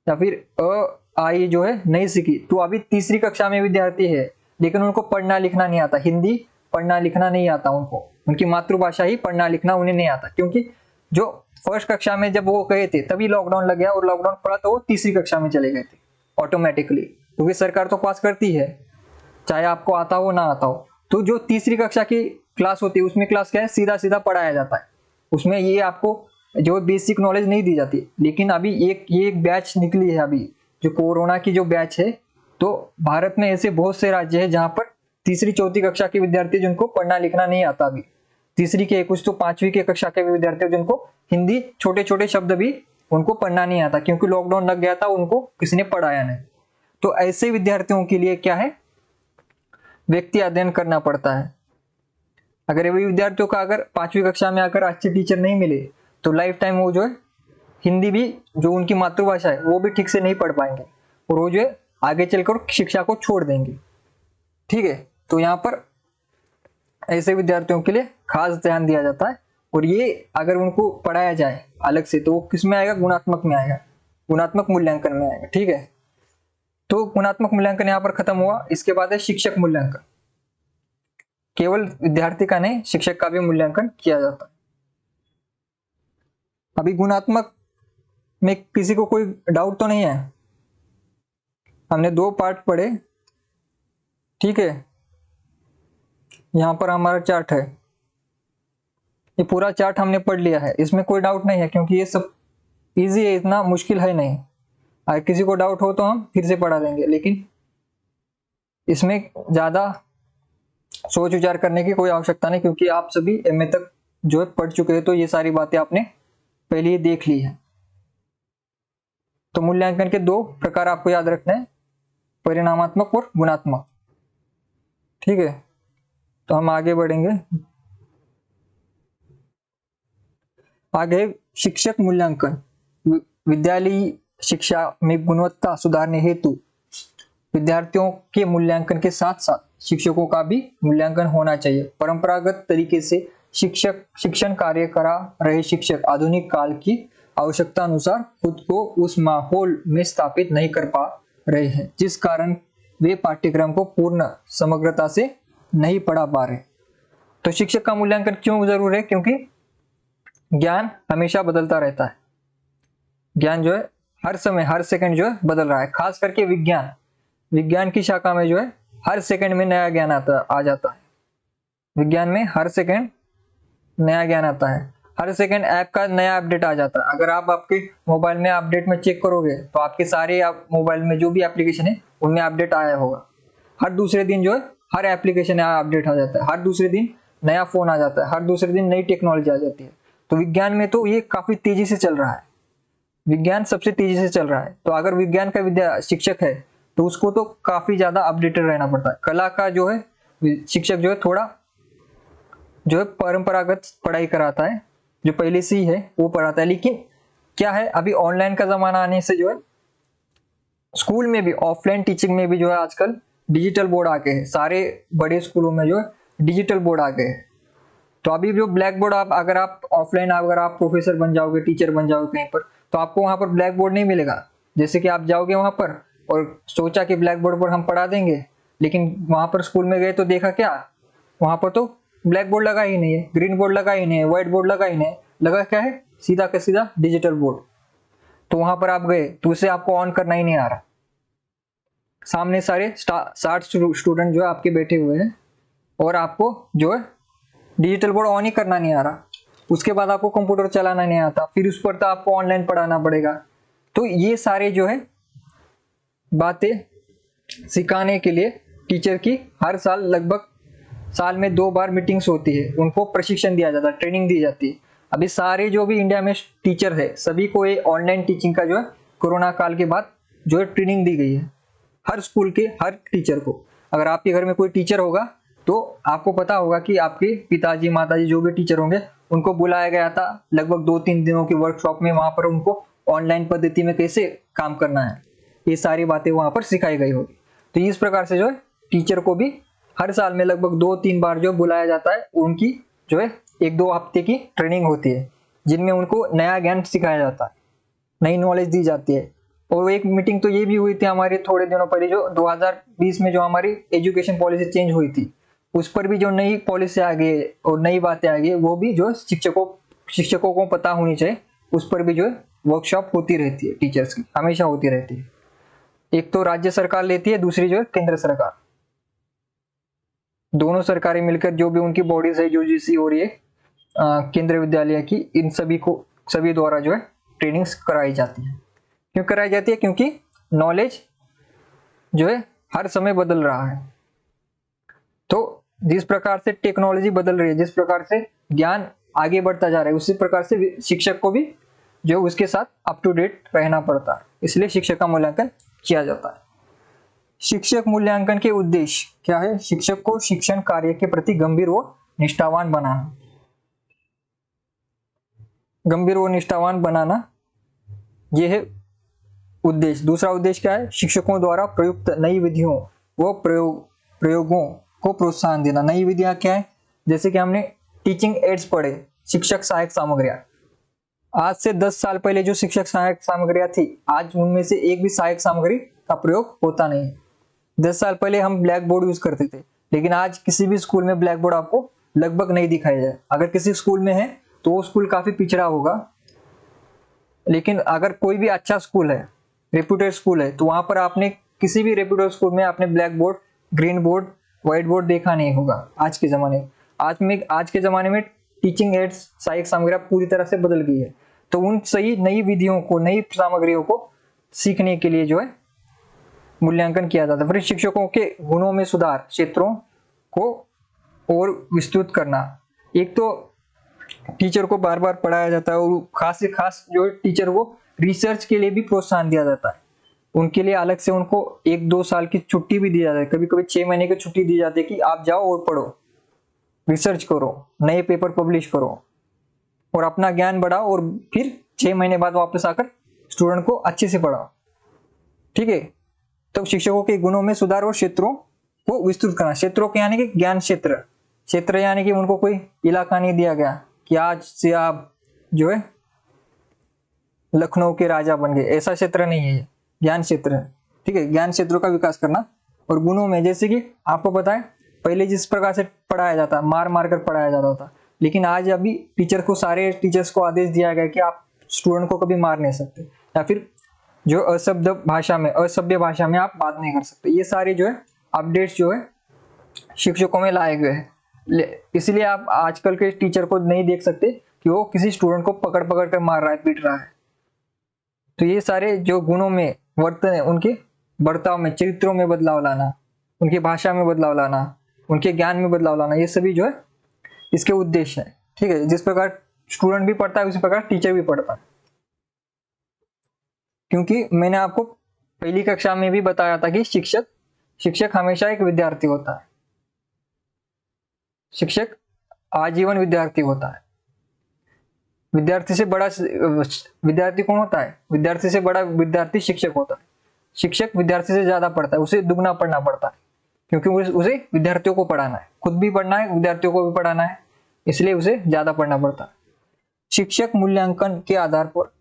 या फिर अ आई जो है नहीं सीखी। तो अभी तीसरी कक्षा में विद्यार्थी है, लेकिन उनको पढ़ना लिखना नहीं आता, हिंदी पढ़ना लिखना नहीं आता उनको, उनकी मातृभाषा ही पढ़ना लिखना उन्हें नहीं आता, क्योंकि जो फर्स्ट कक्षा में जब वो गए थे तभी लॉकडाउन लग गया, और लॉकडाउन पड़ा तो वो तीसरी कक्षा में चले गए थे ऑटोमेटिकली, क्योंकि सरकार तो पास करती है चाहे आपको आता हो ना आता हो। तो जो तीसरी कक्षा की क्लास होती है उसमें क्लास क्या है? सीधा सीधा पढ़ाया जाता है, उसमें ये आपको जो बेसिक नॉलेज नहीं दी जाती। लेकिन अभी ये एक बैच निकली है अभी, जो कोरोना की जो बैच है, तो भारत में ऐसे बहुत से राज्य है जहां पर तीसरी चौथी कक्षा के विद्यार्थी जिनको पढ़ना लिखना नहीं आता, अभी तीसरी के कुछ तो 5वीं के कक्षा के विद्यार्थी जिनको हिंदी छोटे छोटे शब्द भी उनको पढ़ना नहीं आता, क्योंकि लॉकडाउन लग गया था, उनको किसी ने पढ़ाया नहीं। तो ऐसे विद्यार्थियों के लिए क्या है? व्यक्ति अध्ययन करना पड़ता है। अगर वही विद्यार्थियों का अगर 5वीं कक्षा में आकर अच्छे टीचर नहीं मिले तो लाइफ टाइम वो जो है हिंदी भी जो उनकी मातृभाषा है वो भी ठीक से नहीं पढ़ पाएंगे, और वो जो है आगे चलकर शिक्षा को छोड़ देंगे। ठीक है, तो यहाँ पर ऐसे विद्यार्थियों के लिए खास ध्यान दिया जाता है, और ये अगर उनको पढ़ाया जाए अलग से तो वो किस में आएगा? गुणात्मक में आएगा, गुणात्मक मूल्यांकन में आएगा। ठीक है, तो गुणात्मक मूल्यांकन यहाँ पर खत्म हुआ। इसके बाद है शिक्षक मूल्यांकन। केवल विद्यार्थी का नहीं, शिक्षक का भी मूल्यांकन किया जाता है। अभी गुणात्मक में किसी को कोई डाउट तो नहीं है? हमने 2 पार्ट पढ़े, ठीक है। यहाँ पर हमारा चार्ट है, ये पूरा चार्ट हमने पढ़ लिया है, इसमें कोई डाउट नहीं है, क्योंकि ये सब इजी है, इतना मुश्किल है नहीं। अगर किसी को डाउट हो तो हम फिर से पढ़ा देंगे, लेकिन इसमें ज्यादा सोच विचार करने की कोई आवश्यकता नहीं, क्योंकि आप सभी MA तक जो है पढ़ चुके हैं, तो ये सारी बातें आपने पहले ही देख ली है। तो मूल्यांकन के 2 प्रकार आपको याद रखना है, परिणामात्मक और गुणात्मक। ठीक है, तो हम आगे बढ़ेंगे। आगे शिक्षक मूल्यांकन। विद्यालय शिक्षा में गुणवत्ता सुधारने हेतु विद्यार्थियों के मूल्यांकन के साथ साथ शिक्षकों का भी मूल्यांकन होना चाहिए। परंपरागत तरीके से शिक्षण कार्य करा रहे शिक्षक आधुनिक काल की आवश्यकता अनुसार खुद को उस माहौल में स्थापित नहीं कर पा रहे हैं, जिस कारण वे पाठ्यक्रम को पूर्ण समग्रता से नहीं पढ़ा पा रहे। तो शिक्षक का मूल्यांकन क्यों जरूरी है? क्योंकि ज्ञान हमेशा बदलता रहता है। ज्ञान जो है हर समय हर सेकंड जो है बदल रहा है। खास करके विज्ञान की शाखा में जो है हर सेकंड में नया ज्ञान आ जाता है। विज्ञान में हर सेकंड नया ज्ञान आता है, हर सेकंड ऐप का नया अपडेट आ जाता है। अगर आप आपके मोबाइल में अपडेट में चेक करोगे तो आपके सारे मोबाइल में जो भी एप्लीकेशन है उनमें अपडेट आया होगा। हर दूसरे दिन जो है हर एप्लीकेशन नया अपडेट आ जाता है, हर दूसरे दिन नया फोन आ जाता है, हर दूसरे दिन नई टेक्नोलॉजी आ जाती है। तो विज्ञान में तो ये काफी तेजी से चल रहा है, विज्ञान सबसे तेजी से चल रहा है। तो अगर विज्ञान का शिक्षक है तो उसको तो काफी ज्यादा अपडेटेड रहना पड़ता है। कला का जो है शिक्षक जो है थोड़ा जो है परंपरागत पढ़ाई कराता है, जो पहले से ही है वो पढ़ाता है। लेकिन क्या है, अभी ऑनलाइन का जमाना आने से जो है स्कूल में भी ऑफलाइन टीचिंग में भी जो है आजकल डिजिटल बोर्ड आ गए हैं। सारे बड़े स्कूलों में जो है डिजिटल बोर्ड आ गए हैं। तो अभी जो ब्लैक बोर्ड अगर आप ऑफलाइन अगर आप प्रोफेसर बन जाओगे, टीचर बन जाओगे कहीं पर, तो आपको वहां पर ब्लैक बोर्ड नहीं मिलेगा। जैसे कि आप जाओगे वहां पर और सोचा कि ब्लैक बोर्ड पर हम पढ़ा देंगे, लेकिन वहां पर स्कूल में गए तो देखा क्या, वहां पर तो ब्लैक बोर्ड लगा ही नहीं है, ग्रीन बोर्ड लगा ही नहीं है, व्हाइट बोर्ड लगा ही नहीं है, लगा क्या है सीधा का सीधा डिजिटल बोर्ड। तो वहां पर आप गए तो उसे आपको ऑन करना ही नहीं आ रहा। सामने सारे 60 स्टूडेंट जो है आपके बैठे हुए हैं और आपको जो है डिजिटल बोर्ड ऑन ही करना नहीं आ रहा। उसके बाद आपको कंप्यूटर चलाना नहीं आता, फिर उस पर तो आपको ऑनलाइन पढ़ाना पड़ेगा। तो ये सारे जो है बातें सिखाने के लिए टीचर की हर साल लगभग साल में 2 बार मीटिंग्स होती है, उनको प्रशिक्षण दिया जाता है, ट्रेनिंग दी जाती है। अभी सारे जो भी इंडिया में टीचर है सभी को ये ऑनलाइन टीचिंग का जो है कोरोना काल के बाद जो है ट्रेनिंग दी गई है हर स्कूल के हर टीचर को। अगर आपके घर में कोई टीचर होगा तो आपको पता होगा कि आपके पिताजी माताजी जो भी टीचर होंगे उनको बुलाया गया था लगभग 2-3 दिनों की वर्कशॉप में, वहां पर उनको ऑनलाइन पद्धति में कैसे काम करना है ये सारी बातें वहां पर सिखाई गई होगी। तो इस प्रकार से जो है टीचर को भी हर साल में लगभग 2-3 बार जो बुलाया जाता है, उनकी जो है 1-2 हफ्ते की ट्रेनिंग होती है जिनमें उनको नया ज्ञान सिखाया जाता है, नई नॉलेज दी जाती है। और एक मीटिंग तो ये भी हुई थी हमारे थोड़े दिनों पहले, जो 2020 में जो हमारी एजुकेशन पॉलिसी चेंज हुई थी, उस पर भी जो नई पॉलिसी आ गई और नई बातें आ गई वो भी जो शिक्षकों को पता होनी चाहिए। उस पर भी जो है वर्कशॉप होती रहती है, टीचर्स की हमेशा होती रहती है। एक तो राज्य सरकार लेती है, दूसरी जो है केंद्र सरकार। दोनों सरकारें मिलकर जो भी उनकी बॉडीज है यूजीसी और ये केंद्रीय विद्यालय की, इन सभी द्वारा जो है ट्रेनिंग्स कराई जाती है। क्यों कराई जाती है? क्योंकि नॉलेज जो है हर समय बदल रहा है। तो जिस प्रकार से टेक्नोलॉजी बदल रही है, जिस प्रकार से ज्ञान आगे बढ़ता जा रहा है, उसी प्रकार से शिक्षक को भी जो उसके साथ अप टू डेट रहना पड़ता है। इसलिए शिक्षक का मूल्यांकन किया जाता है। शिक्षक मूल्यांकन के उद्देश्य क्या है? शिक्षक को शिक्षण कार्य के प्रति गंभीर व निष्ठावान बनाना। गंभीर व निष्ठावान बनाना यह है उद्देश्य। दूसरा उद्देश्य क्या है? शिक्षकों द्वारा प्रयुक्त नई विधियों व प्रयोगों को प्रोत्साहन देना। नई विधियां क्या है? जैसे कि हमने टीचिंग एड्स पढ़े, शिक्षक सहायक सामग्रियां। आज से 10 साल पहले जो शिक्षक सहायक सामग्रियां थी, आज उनमें से एक भी सहायक सामग्री का प्रयोग होता नहीं। 10 साल पहले हम ब्लैक बोर्ड यूज करते थे, लेकिन आज किसी भी स्कूल में ब्लैक बोर्ड आपको लगभग नहीं दिखाई जाए। अगर किसी स्कूल में है तो वो स्कूल काफी पिछड़ा होगा, लेकिन अगर कोई भी अच्छा स्कूल है, रेप्यूटेड स्कूल है, तो वहां पर आपने किसी भी रेप्यूटेड स्कूल में आपने black board, green board, white board देखा नहीं होगा आज के जमाने में। आज के जमाने में टीचिंग एड्स सहायक सामग्रियां पूरी तरह से बदल गई है। तो उन सही नई विधियों को, नई सामग्रियों को सीखने के लिए जो है मूल्यांकन किया जाता है। फिर शिक्षकों के गुणों में सुधार, क्षेत्रों को और विस्तृत करना। एक तो टीचर को बार बार पढ़ाया जाता है और खास से खास जो टीचर को रिसर्च के लिए भी प्रोत्साहन दिया जाता है। उनके लिए अलग से उनको 1-2 साल की छुट्टी भी दी जाती है, कभी कभी 6 महीने की छुट्टी दी जाती है कि आप जाओ और पढ़ो, रिसर्च करो, नए पेपर पब्लिश करो और अपना ज्ञान बढ़ाओ, और फिर 6 महीने बाद वापस आकर स्टूडेंट को अच्छे से पढ़ाओ, ठीक है। तो शिक्षकों के गुणों में सुधार और क्षेत्रों को विस्तृत करना। क्षेत्रों के यानी कि ज्ञान क्षेत्र, क्षेत्र यानी कि उनको कोई इलाका नहीं दिया गया कि आज से आप जो है लखनऊ के राजा बन गए, ऐसा क्षेत्र नहीं है ये, ज्ञान क्षेत्र है, ठीक है। ज्ञान क्षेत्रों का विकास करना। और गुणों में जैसे कि आपको पता है पहले जिस प्रकार से पढ़ाया जाता, मार मार कर पढ़ाया जाता था, लेकिन आज अभी टीचर को, सारे टीचर्स को आदेश दिया गया कि आप स्टूडेंट को कभी मार नहीं सकते, या फिर जो असभ्य भाषा में आप बात नहीं कर सकते। ये सारे जो है अपडेट्स जो है शिक्षकों में लाए गए हैं। इसलिए आप आजकल के टीचर को नहीं देख सकते कि वो किसी स्टूडेंट को पकड़ पकड़ कर मार रहा है, पीट रहा है। तो ये सारे जो गुणों में वर्तन है, उनके बर्ताव में, चरित्रों में बदलाव लाना, उनकी भाषा में बदलाव लाना, उनके ज्ञान में बदलाव लाना, ये सभी जो है इसके उद्देश्य है, ठीक है। जिस प्रकार स्टूडेंट भी पढ़ता है उसी प्रकार टीचर भी पढ़ता है। क्योंकि मैंने आपको पहली कक्षा में भी बताया था कि शिक्षक हमेशा एक विद्यार्थी होता है, शिक्षक आजीवन विद्यार्थी होता है। विद्यार्थी से बड़ा विद्यार्थी कौन होता है? विद्यार्थी से बड़ा विद्यार्थी शिक्षक होता है। शिक्षक विद्यार्थी से ज्यादा पढ़ता है, उसे दुगना पढ़ना पड़ता है, क्योंकि उसे विद्यार्थियों को पढ़ाना है, खुद भी पढ़ना है, विद्यार्थियों को भी पढ़ाना है, इसलिए उसे ज्यादा पढ़ना पड़ता है। शिक्षक मूल्यांकन के आधार पर,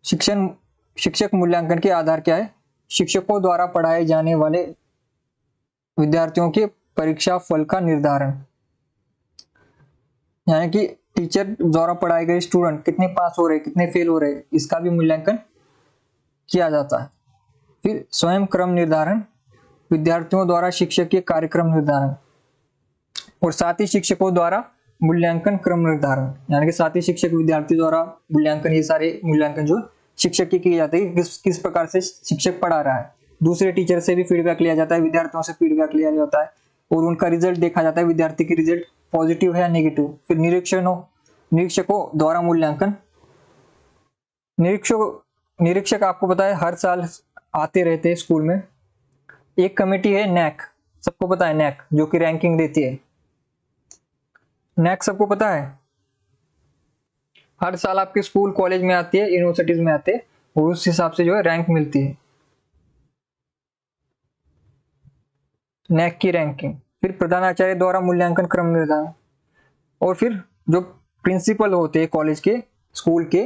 शिक्षक मूल्यांकन के आधार क्या है? शिक्षकों द्वारा पढ़ाए जाने वाले विद्यार्थियों के परीक्षा फल का निर्धारण, यानी कि टीचर द्वारा पढ़ाए गए स्टूडेंट कितने पास हो रहे, कितने फेल हो रहे, इसका भी मूल्यांकन किया जाता है। फिर स्वयं क्रम निर्धारण, विद्यार्थियों द्वारा शिक्षक के कार्यक्रम निर्धारण, और साथ ही शिक्षकों द्वारा मूल्यांकन क्रम निर्धारण, यानी कि साथ ही शिक्षक विद्यार्थी द्वारा मूल्यांकन, ये सारे मूल्यांकन जो शिक्षक की किए जाते हैं, किस प्रकार से शिक्षक पढ़ा रहा है। दूसरे टीचर से भी फीडबैक लिया जाता है, विद्यार्थियों से फीडबैक लिया जाता है, और उनका रिजल्ट देखा जाता है, विद्यार्थी की रिजल्ट पॉजिटिव है या नेगेटिव। फिर निरीक्षकों द्वारा मूल्यांकन, निरीक्षक आपको पता है हर साल आते रहते हैं स्कूल में। एक कमेटी है नैक, सबको पता है नैक, जो कि रैंकिंग देती है। नैक सबको पता है, हर साल आपके स्कूल कॉलेज में आती है, यूनिवर्सिटीज में आते हैं, और उस हिसाब से जो है रैंक मिलती है, नैक की रैंकिंग। फिर प्रधानाचार्य द्वारा मूल्यांकन क्रम निर्धारण, और फिर जो प्रिंसिपल होते हैं कॉलेज के, स्कूल के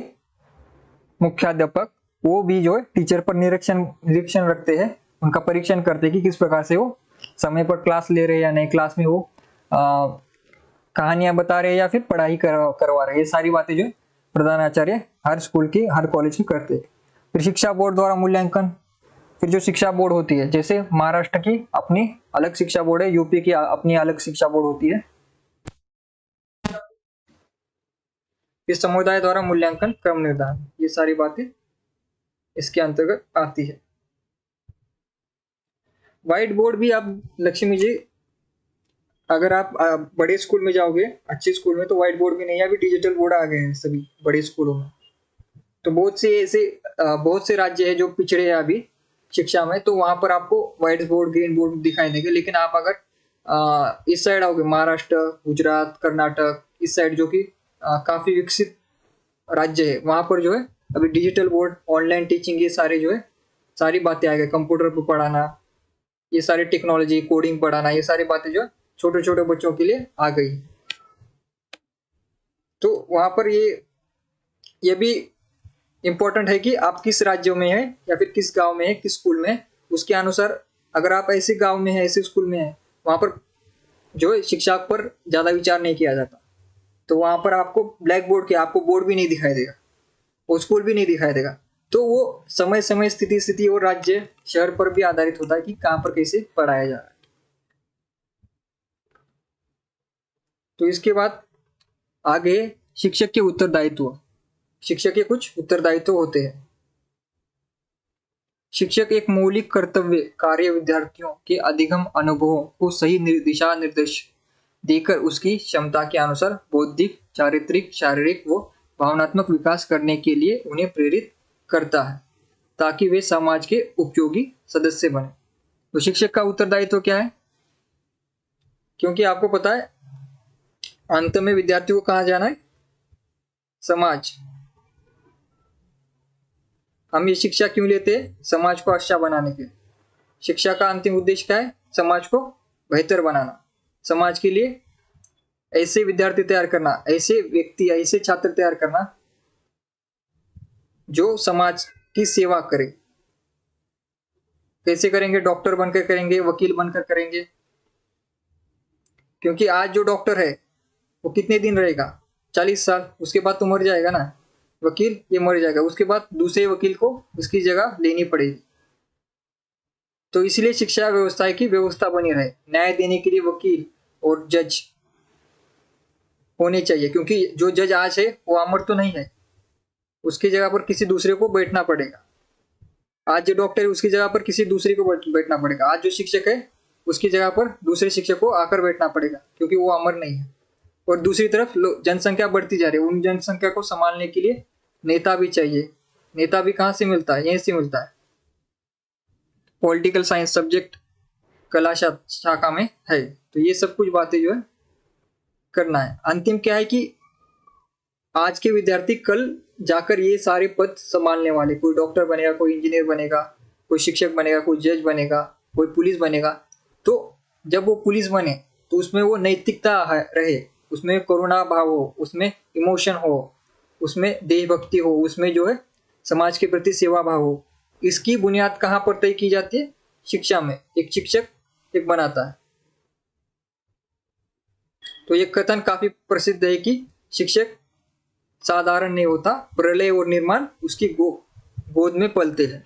मुख्याध्यापक, वो भी जो है टीचर पर निरीक्षण रखते हैं, उनका परीक्षण करते हैं कि किस प्रकार से वो समय पर क्लास ले रहे हैं या नहीं, क्लास में वो कहानियां बता रहे हैं या फिर पढ़ाई करवा रहे हैं। ये सारी बातें जो प्रधानाचार्य हर स्कूल की, हर कॉलेज की करते हैं। फिर शिक्षा बोर्ड द्वारा मूल्यांकन, फिर जो शिक्षा बोर्ड होती है, जैसे महाराष्ट्र की अपनी अलग शिक्षा बोर्ड है, यूपी की अपनी अलग शिक्षा बोर्ड होती है। इस समुदाय द्वारा मूल्यांकन क्रम निर्धारण, ये सारी बातें इसके अंतर्गत आती है। व्हाइट बोर्ड भी आप लक्ष्मी जी, अगर आप बड़े स्कूल में जाओगे, अच्छे स्कूल में, तो व्हाइट बोर्ड भी नहीं है, अभी डिजिटल बोर्ड आ गए हैं सभी बड़े स्कूलों में। तो बहुत से राज्य है जो पिछड़े हैं अभी शिक्षा में, तो वहां पर आपको व्हाइट बोर्ड, ग्रीन बोर्ड दिखाई देंगे। लेकिन आप अगर इस साइड आओगे, महाराष्ट्र, गुजरात, कर्नाटक, इस साइड जो कि काफी विकसित राज्य है, वहां पर जो है अभी डिजिटल बोर्ड, ऑनलाइन टीचिंग, ये सारे जो है सारी बातें आ गई। कंप्यूटर पर पढ़ाना, ये सारी टेक्नोलॉजी, कोडिंग पढ़ाना, ये सारी बातें जो छोटे छोटे बच्चों के लिए आ गई। तो वहां पर ये भी इंपॉर्टेंट है कि आप किस राज्यों में है या फिर किस गांव में है, किस स्कूल में है, उसके अनुसार अगर आप ऐसे गांव में है, ऐसे स्कूल में है, वहां पर जो है शिक्षा पर ज्यादा विचार नहीं किया जाता, तो वहां पर आपको ब्लैक बोर्ड के, आपको बोर्ड भी नहीं दिखाई देगा, वो स्कूल भी नहीं दिखाई देगा। तो वो समय समय, स्थिति और राज्य, शहर पर भी आधारित होता है कि कहां पर कैसे पढ़ाया जा रहा है। तो इसके बाद आगे शिक्षक के उत्तरदायित्व, शिक्षक के कुछ उत्तरदायित्व होते हैं। शिक्षक एक मौलिक कर्तव्य कार्य विद्यार्थियों के अधिगम अनुभवों को सही दिशा निर्देश देकर उसकी क्षमता के अनुसार बौद्धिक, चारित्रिक, शारीरिक व भावनात्मक विकास करने के लिए उन्हें प्रेरित करता है, ताकि वे समाज के उपयोगी सदस्य बने। तो शिक्षक का उत्तरदायित्व क्या है? क्योंकि आपको पता है अंत में विद्यार्थी को कहाँ जाना है? समाज। हम ये शिक्षा क्यों लेते हैं? समाज को अच्छा बनाने के लिए। शिक्षा का अंतिम उद्देश्य क्या है? समाज को बेहतर बनाना, समाज के लिए ऐसे विद्यार्थी तैयार करना, ऐसे व्यक्ति, ऐसे छात्र तैयार करना जो समाज की सेवा करे। कैसे करेंगे? डॉक्टर बनकर करेंगे, वकील बनकर करेंगे। क्योंकि आज जो डॉक्टर है वो कितने दिन रहेगा? 40 साल, उसके बाद तो मर जाएगा ना। वकील ये मर जाएगा, उसके बाद दूसरे वकील को उसकी जगह लेनी पड़ेगी। तो इसलिए शिक्षा व्यवस्था की व्यवस्था बनी रहे, न्याय देने के लिए वकील और जज होने चाहिए। क्योंकि जो जज आज है वो अमर तो नहीं है, उसकी जगह पर किसी दूसरे को बैठना पड़ेगा। आज जो डॉक्टर है उसकी जगह पर किसी दूसरे को बैठना पड़ेगा। आज जो शिक्षक है उसकी जगह पर दूसरे शिक्षक को आकर बैठना पड़ेगा, क्योंकि वो अमर नहीं है। और दूसरी तरफ जनसंख्या बढ़ती जा रही है, उन जनसंख्या को संभालने के लिए नेता भी चाहिए। नेता भी कहाँ से मिलता है? यहीं से मिलता है। पॉलिटिकल साइंस सब्जेक्ट कला शाखा में है। तो ये सब कुछ बातें जो है करना है। अंतिम क्या है कि आज के विद्यार्थी कल जाकर ये सारे पद संभालने वाले, कोई डॉक्टर बनेगा, कोई इंजीनियर बनेगा, कोई शिक्षक बनेगा, कोई जज बनेगा, कोई पुलिस बनेगा। तो जब वो पुलिस बने तो उसमें वो नैतिकता रहे, उसमें करुणा भाव हो, उसमें इमोशन हो, उसमें देशभक्ति हो, उसमें जो है समाज के प्रति सेवा भाव हो। इसकी बुनियाद कहाँ पर तय की जाती है? शिक्षा में। एक शिक्षक एक बनाता है। तो ये कथन काफी प्रसिद्ध है कि शिक्षक साधारण नहीं होता, प्रलय और निर्माण उसकी गोद में पलते हैं।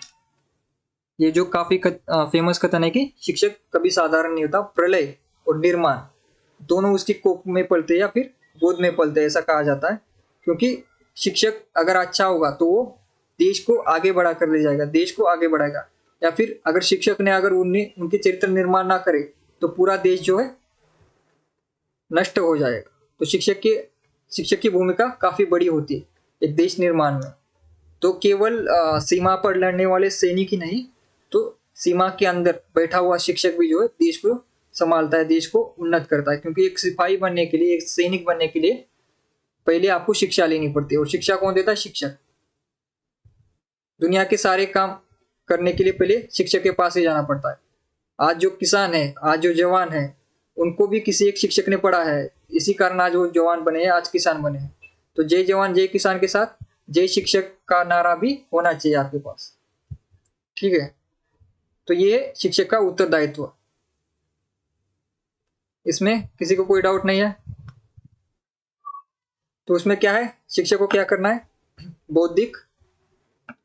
ये जो काफी फेमस कथन है कि शिक्षक कभी साधारण नहीं होता, प्रलय और निर्माण दोनों उसकी कोख में पलते हैं या फिर गोद में पलते हैं, ऐसा कहा जाता है। क्योंकि शिक्षक अगर अच्छा होगा तो वो देश को आगे बढ़ा कर ले जाएगा, देश को आगे बढ़ाएगा। या फिर अगर शिक्षक ने अगर उनके चरित्र निर्माण ना करे तो पूरा देश जो है नष्ट हो जाएगा। तो शिक्षक की भूमिका काफी बड़ी होती है एक देश निर्माण में। तो केवल सीमा पर लड़ने वाले सैनिक ही नहीं, तो सीमा के अंदर बैठा हुआ शिक्षक भी जो है देश को संभालता है, देश को उन्नत करता है। क्योंकि एक सिपाही बनने के लिए, एक सैनिक बनने के लिए पहले आपको शिक्षा लेनी पड़ती है। और शिक्षा कौन देता है? शिक्षक। दुनिया के सारे काम करने के लिए पहले शिक्षक के पास ही जाना पड़ता है। आज जो किसान है, आज जो जवान है, उनको भी किसी एक शिक्षक ने पढ़ा है। इसी कारण आज वो जवान बने हैं, आज किसान बने हैं। तो जय जवान जय किसान के साथ जय शिक्षक का नारा भी होना चाहिए आपके पास। ठीक है, तो ये शिक्षक का उत्तरदायित्व। इसमें किसी को कोई डाउट नहीं है? तो उसमें क्या है, शिक्षक को क्या करना है? बौद्धिक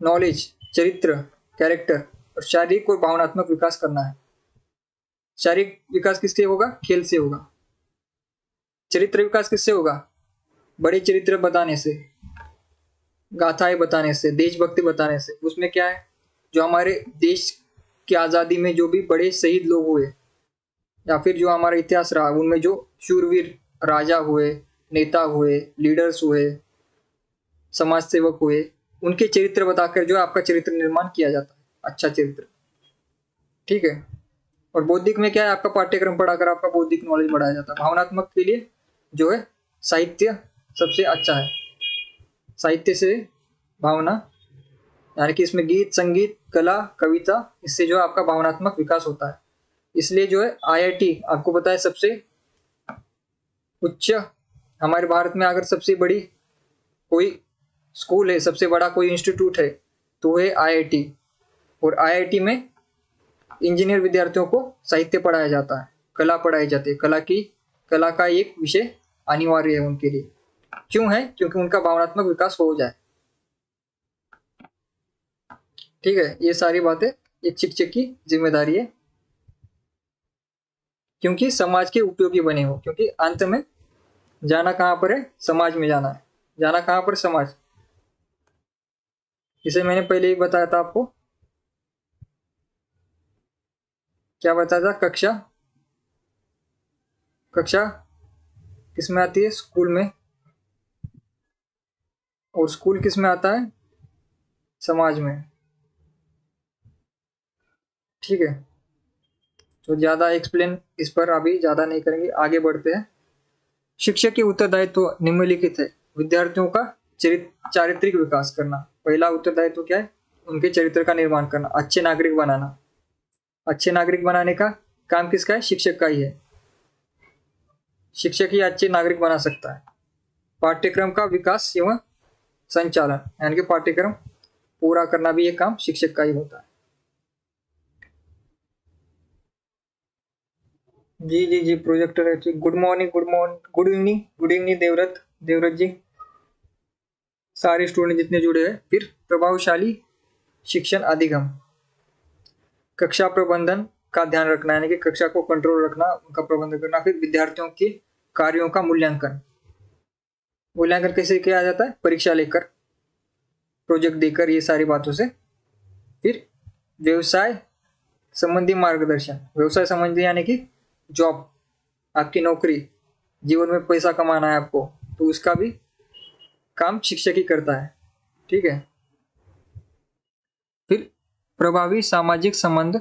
नॉलेज, चरित्र, कैरेक्टर और शारीरिक और भावनात्मक विकास करना है। शारीरिक विकास किससे होगा? खेल से होगा। चरित्र विकास किससे होगा? बड़े चरित्र बताने से, गाथाएं बताने से, देशभक्ति बताने से। उसमें क्या है, जो हमारे देश की आजादी में जो भी बड़े शहीद लोग हुए या फिर जो हमारा इतिहास रहा, उनमें जो शूरवीर राजा हुए, नेता हुए, लीडर्स हुए, समाज सेवक हुए, उनके चरित्र बताकर जो आपका चरित्र निर्माण किया जाता है, अच्छा चरित्र। ठीक है। और बौद्धिक में क्या है, आपका पाठ्यक्रम पढ़ाकर आपका बौद्धिक नॉलेज बढ़ाया जाता है। भावनात्मक के लिए जो है साहित्य सबसे अच्छा है। साहित्य से भावना, यानी कि इसमें गीत, संगीत, कला, कविता, इससे जो है आपका भावनात्मक विकास होता है। इसलिए जो है आईआईटी आपको पता है सबसे उच्च, हमारे भारत में अगर सबसे बड़ी कोई स्कूल है, सबसे बड़ा कोई इंस्टीट्यूट है तो है आईआईटी। और आईआईटी में इंजीनियर विद्यार्थियों को साहित्य पढ़ाया जाता है, कला पढ़ाई जाती है। कला का एक विषय अनिवार्य है उनके लिए। क्यों है? क्योंकि उनका भावनात्मक विकास हो जाए। ठीक है, ये सारी बातें एक शिक्षक की जिम्मेदारी है, क्योंकि समाज के उपयोगी बने हो। क्योंकि अंत में जाना कहां पर है? समाज में जाना है। जाना कहां पर? समाज। इसे मैंने पहले ही बताया था आपको। क्या बताया था? कक्षा किस में आती है? स्कूल में। और स्कूल किस में आता है? समाज में। ठीक है, तो ज्यादा एक्सप्लेन इस पर अभी ज्यादा नहीं करेंगे, आगे बढ़ते हैं। शिक्षक के उत्तरदायित्व निम्नलिखित है। विद्यार्थियों का चारित्रिक विकास करना। पहला उत्तरदायित्व क्या है? उनके चरित्र का निर्माण करना, अच्छे नागरिक बनाना। अच्छे नागरिक बनाने का काम किसका है? शिक्षक का ही है। शिक्षक ही अच्छे नागरिक बना सकता है। पाठ्यक्रम का विकास एवं संचालन, यानी कि पाठ्यक्रम पूरा करना भी ये काम शिक्षक का ही होता है। जी जी जी, projector. Good morning, good morning, good evening, good evening Devvrat ji, सारे स्टूडेंट जितने जुड़े हैं। फिर प्रभावशाली शिक्षण अधिगम, कक्षा प्रबंधन का ध्यान रखना, यानी कि कक्षा को कंट्रोल रखना, उनका प्रबंधन करना। फिर विद्यार्थियों के कार्यों का मूल्यांकन। मूल्यांकन कैसे किया जाता है? परीक्षा लेकर, प्रोजेक्ट देकर, ये सारी बातों से। फिर व्यवसाय संबंधी मार्गदर्शन, व्यवसाय संबंधी यानी कि जॉब, आपकी नौकरी, जीवन में पैसा कमाना है आपको, तो उसका भी काम शिक्षक ही करता है। ठीक है। फिर प्रभावी सामाजिक संबंध,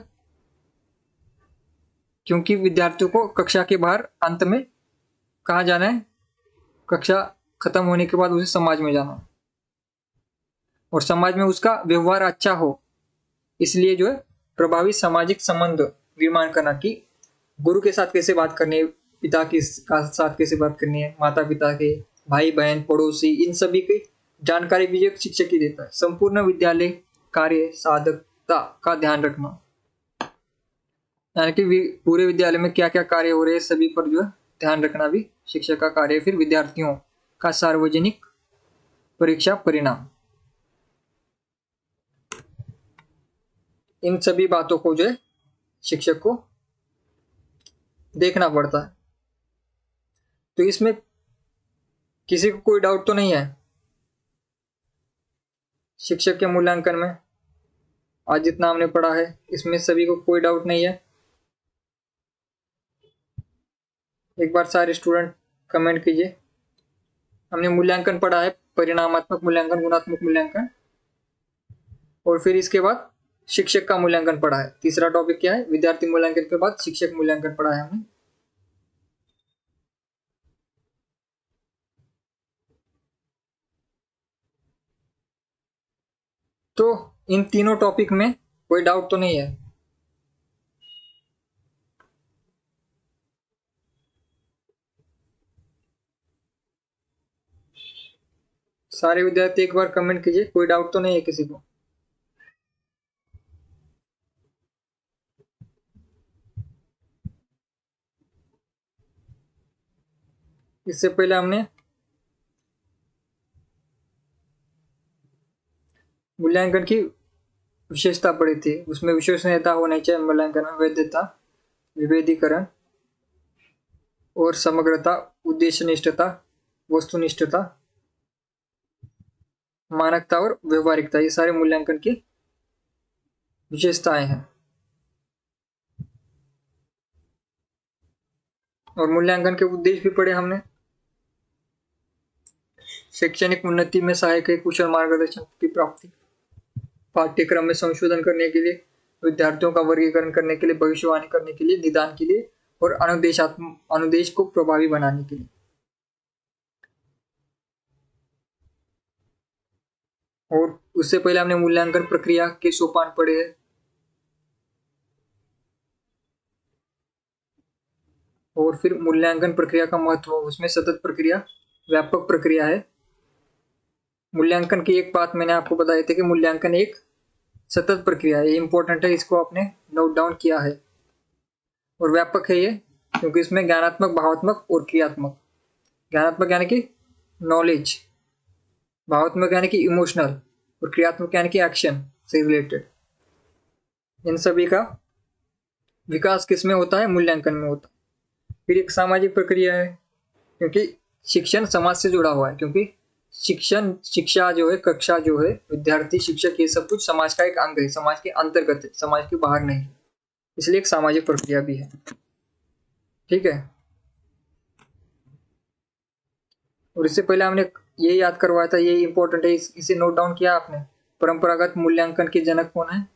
क्योंकि विद्यार्थियों को कक्षा के बाहर अंत में कहाँ जाना है? कक्षा खत्म होने के बाद उसे समाज में जाना है, और समाज में उसका व्यवहार अच्छा हो, इसलिए जो है प्रभावी सामाजिक संबंध निर्माण करना, कि गुरु के साथ कैसे बात करनी है, पिता के साथ कैसे बात करनी है, माता पिता के, भाई बहन, पड़ोसी, इन सभी की जानकारी भी एक शिक्षक ही देता है। संपूर्ण विद्यालय कार्य साधकता का ध्यान रखना, यानी कि पूरे विद्यालय में क्या क्या कार्य हो रहे हैं सभी पर जो है ध्यान रखना भी शिक्षक का कार्य है। फिर विद्यार्थियों का सार्वजनिक परीक्षा परिणाम, इन सभी बातों को जो है शिक्षक को देखना पड़ता है। तो इसमें किसी को कोई डाउट तो नहीं है शिक्षक के मूल्यांकन में? आज जितना हमने पढ़ा है इसमें सभी को कोई डाउट नहीं है? एक बार सारे स्टूडेंट कमेंट कीजिए। हमने मूल्यांकन पढ़ा है, परिणामात्मक मूल्यांकन, गुणात्मक मूल्यांकन, और फिर इसके बाद शिक्षक का मूल्यांकन पढ़ा है। तीसरा टॉपिक क्या है? विद्यार्थी मूल्यांकन के बाद शिक्षक मूल्यांकन पढ़ा है हमने। तो इन तीनों टॉपिक में कोई डाउट तो नहीं है? सारे विद्यार्थी एक बार कमेंट कीजिए, कोई डाउट तो नहीं है किसी को? इससे पहले हमने मूल्यांकन की विशेषता पढ़ी थी, उसमें विश्वसनीयता होनी चाहिए मूल्यांकन में, वैधता, विभेदीकरण और समग्रता, उद्देश्यनिष्ठता, वस्तुनिष्ठता, मानकता और व्यवहारिकता, ये सारे मूल्यांकन की विशेषताएं हैं। और मूल्यांकन के उद्देश्य भी पढ़े हमने। शैक्षणिक उन्नति में सहायक है, कुशल मार्गदर्शन की प्राप्ति, पाठ्यक्रम में संशोधन करने के लिए, विद्यार्थियों का वर्गीकरण करने के लिए, भविष्यवाणी करने के लिए, निदान के लिए, और अनुदेश को प्रभावी बनाने के लिए। और उससे पहले हमने मूल्यांकन प्रक्रिया के सोपान पढ़े हैं। और फिर मूल्यांकन प्रक्रिया का महत्व, उसमें सतत प्रक्रिया व्यापक प्रक्रिया है। मूल्यांकन की एक बात मैंने आपको बताई थी कि मूल्यांकन एक सतत प्रक्रिया है, ये इंपॉर्टेंट है, इसको आपने नोट डाउन किया है। और व्यापक है ये क्योंकि इसमें ज्ञानात्मक, भावात्मक और क्रियात्मक, ज्ञानात्मक यानी कि नॉलेज, भावात्मक यानी कि इमोशनल, और क्रियात्मक यानी कि एक्शन से रिलेटेड, इन सभी का विकास किसमें होता है? मूल्यांकन में होता है। फिर एक सामाजिक प्रक्रिया है, क्योंकि शिक्षण समाज से जुड़ा हुआ है, क्योंकि शिक्षा जो है, कक्षा जो है, विद्यार्थी, शिक्षक, ये सब कुछ समाज का एक अंग है, समाज के अंतर्गत है, समाज के बाहर नहीं, इसलिए एक सामाजिक प्रक्रिया भी है। ठीक है। और इससे पहले हमने ये याद करवाया था, ये इंपॉर्टेंट है, इसे नोट डाउन किया आपने। परंपरागत मूल्यांकन के जनक कौन है?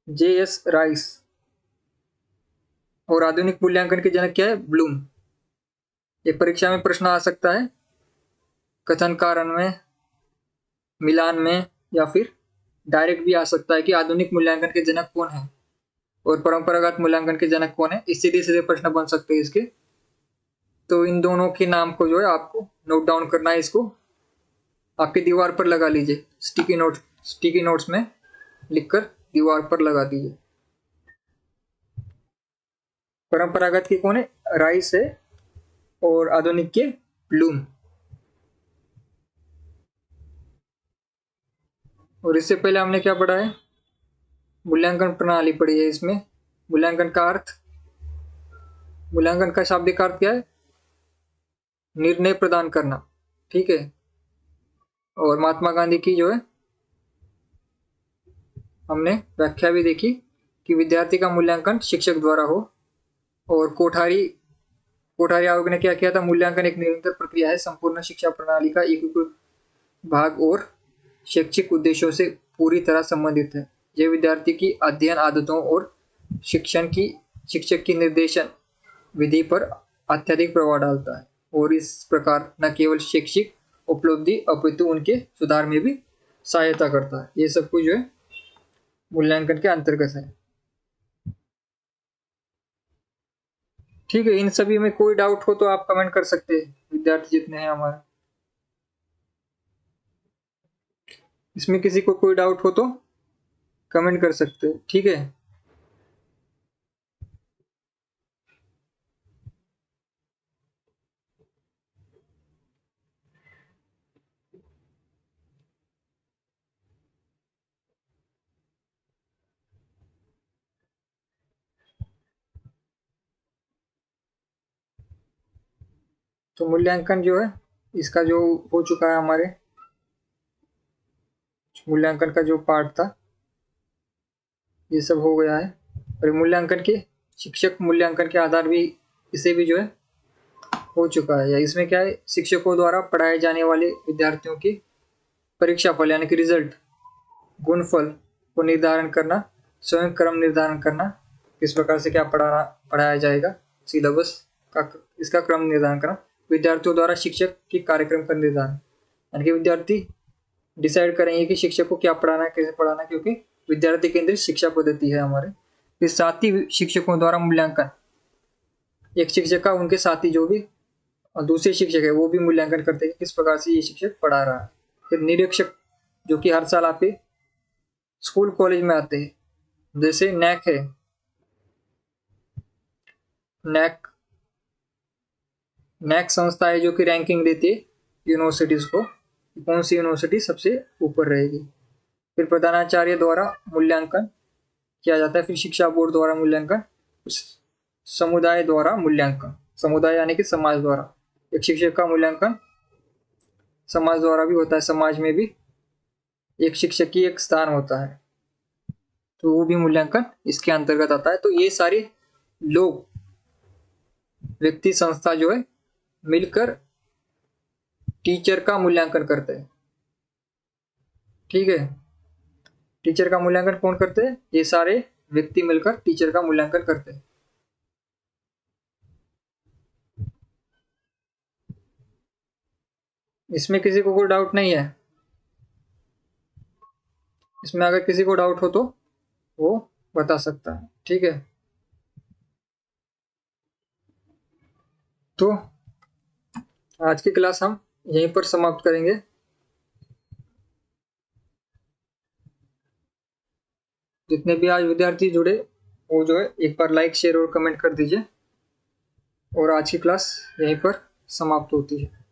J.S. राइस। और आधुनिक मूल्यांकन के जनक क्या है? ब्लूम। ये परीक्षा में प्रश्न आ सकता है, कथन कारण में, मिलान में, या फिर डायरेक्ट भी आ सकता है कि आधुनिक मूल्यांकन के जनक कौन है और परंपरागत मूल्यांकन के जनक कौन है, इससे सीधे प्रश्न बन सकते हैं इसके। तो इन दोनों के नाम को जो है आपको नोट डाउन करना है, इसको आपकी दीवार पर लगा लीजिए, स्टिकी नोट्स में लिखकर दीवार पर लगा दीजिए। परंपरागत के कौन है? राइस है, और आधुनिक के ब्लूम। और इससे पहले हमने क्या पढ़ा है? मूल्यांकन प्रणाली पढ़ी है। इसमें मूल्यांकन का अर्थ, मूल्यांकन का शाब्दिक अर्थ क्या है? निर्णय प्रदान करना, ठीक है। और महात्मा गांधी की जो है हमने व्याख्या भी देखी कि विद्यार्थी का मूल्यांकन शिक्षक द्वारा हो। और कोठारी आयोग ने क्या किया था? मूल्यांकन एक निरंतर प्रक्रिया है, संपूर्ण शिक्षा प्रणाली का एकीकृत भाग और शैक्षिक उद्देश्यों से पूरी तरह संबंधित है। यह विद्यार्थी की अध्ययन आदतों और शिक्षक की निर्देशन विधि पर अत्यधिक प्रभाव डालता है, और इस प्रकार न केवल शैक्षिक उपलब्धि अपितु उनके सुधार में भी सहायता करता है। ये सब कुछ जो है मूल्यांकन के अंतर्गत है, ठीक है। इन सभी में कोई डाउट हो तो आप कमेंट कर सकते हैं, विद्यार्थी जितने हैं हमारे। इसमें किसी को कोई डाउट हो तो कमेंट कर सकते हैं, ठीक है। तो मूल्यांकन जो है इसका जो हो चुका है, हमारे मूल्यांकन का जो पार्ट था ये सब हो गया है। और मूल्यांकन के शिक्षक मूल्यांकन के आधार भी इसे भी जो है हो चुका है। या इसमें क्या है? शिक्षकों द्वारा पढ़ाए जाने वाले विद्यार्थियों की परीक्षा फल यानी कि रिजल्ट, गुणफल को निर्धारण करना, स्वयं क्रम निर्धारण करना, किस प्रकार से क्या पढ़ाया जाएगा, सिलेबस का इसका क्रम निर्धारण करना, विद्यार्थियों द्वारा शिक्षक के कार्यक्रम का निर्धारण, यानी कि विद्यार्थी डिसाइड करेंगे कि शिक्षक को क्या पढ़ाना है, कैसे पढ़ाना है, क्योंकि विद्यार्थी केंद्रित शिक्षा पद्धति है हमारे। फिर साथी शिक्षकों द्वारा मूल्यांकन, एक शिक्षक का उनके साथी जो भी और दूसरे शिक्षक है वो भी मूल्यांकन करते हैं किस प्रकार से ये शिक्षक पढ़ा रहा है। फिर निरीक्षक जो कि हर साल आपके स्कूल कॉलेज में आते हैं, जैसे नैक है, नैक संस्था है जो कि रैंकिंग देती है यूनिवर्सिटीज को, कौन सी यूनिवर्सिटी सबसे ऊपर रहेगी। फिर प्रधानाचार्य द्वारा मूल्यांकन किया जाता है। फिर शिक्षा बोर्ड द्वारा मूल्यांकन, समुदाय द्वारा मूल्यांकन, समुदाय यानी कि समाज द्वारा, एक शिक्षक का मूल्यांकन समाज द्वारा भी होता है। समाज में भी एक शिक्षक की एक स्थान होता है, तो वो भी मूल्यांकन इसके अंतर्गत आता है। तो ये सारे लोग, व्यक्ति, संस्था जो है मिलकर टीचर का मूल्यांकन करते हैं, ठीक है। टीचर का मूल्यांकन कौन करते हैं? ये सारे व्यक्ति मिलकर टीचर का मूल्यांकन करते हैं। इसमें किसी को कोई डाउट नहीं है? इसमें अगर किसी को डाउट हो तो वो बता सकता है, ठीक है। तो आज की क्लास हम यहीं पर समाप्त करेंगे। जितने भी आज विद्यार्थी जुड़े वो जो है एक बार लाइक, शेयर और कमेंट कर दीजिए। और आज की क्लास यहीं पर समाप्त होती है।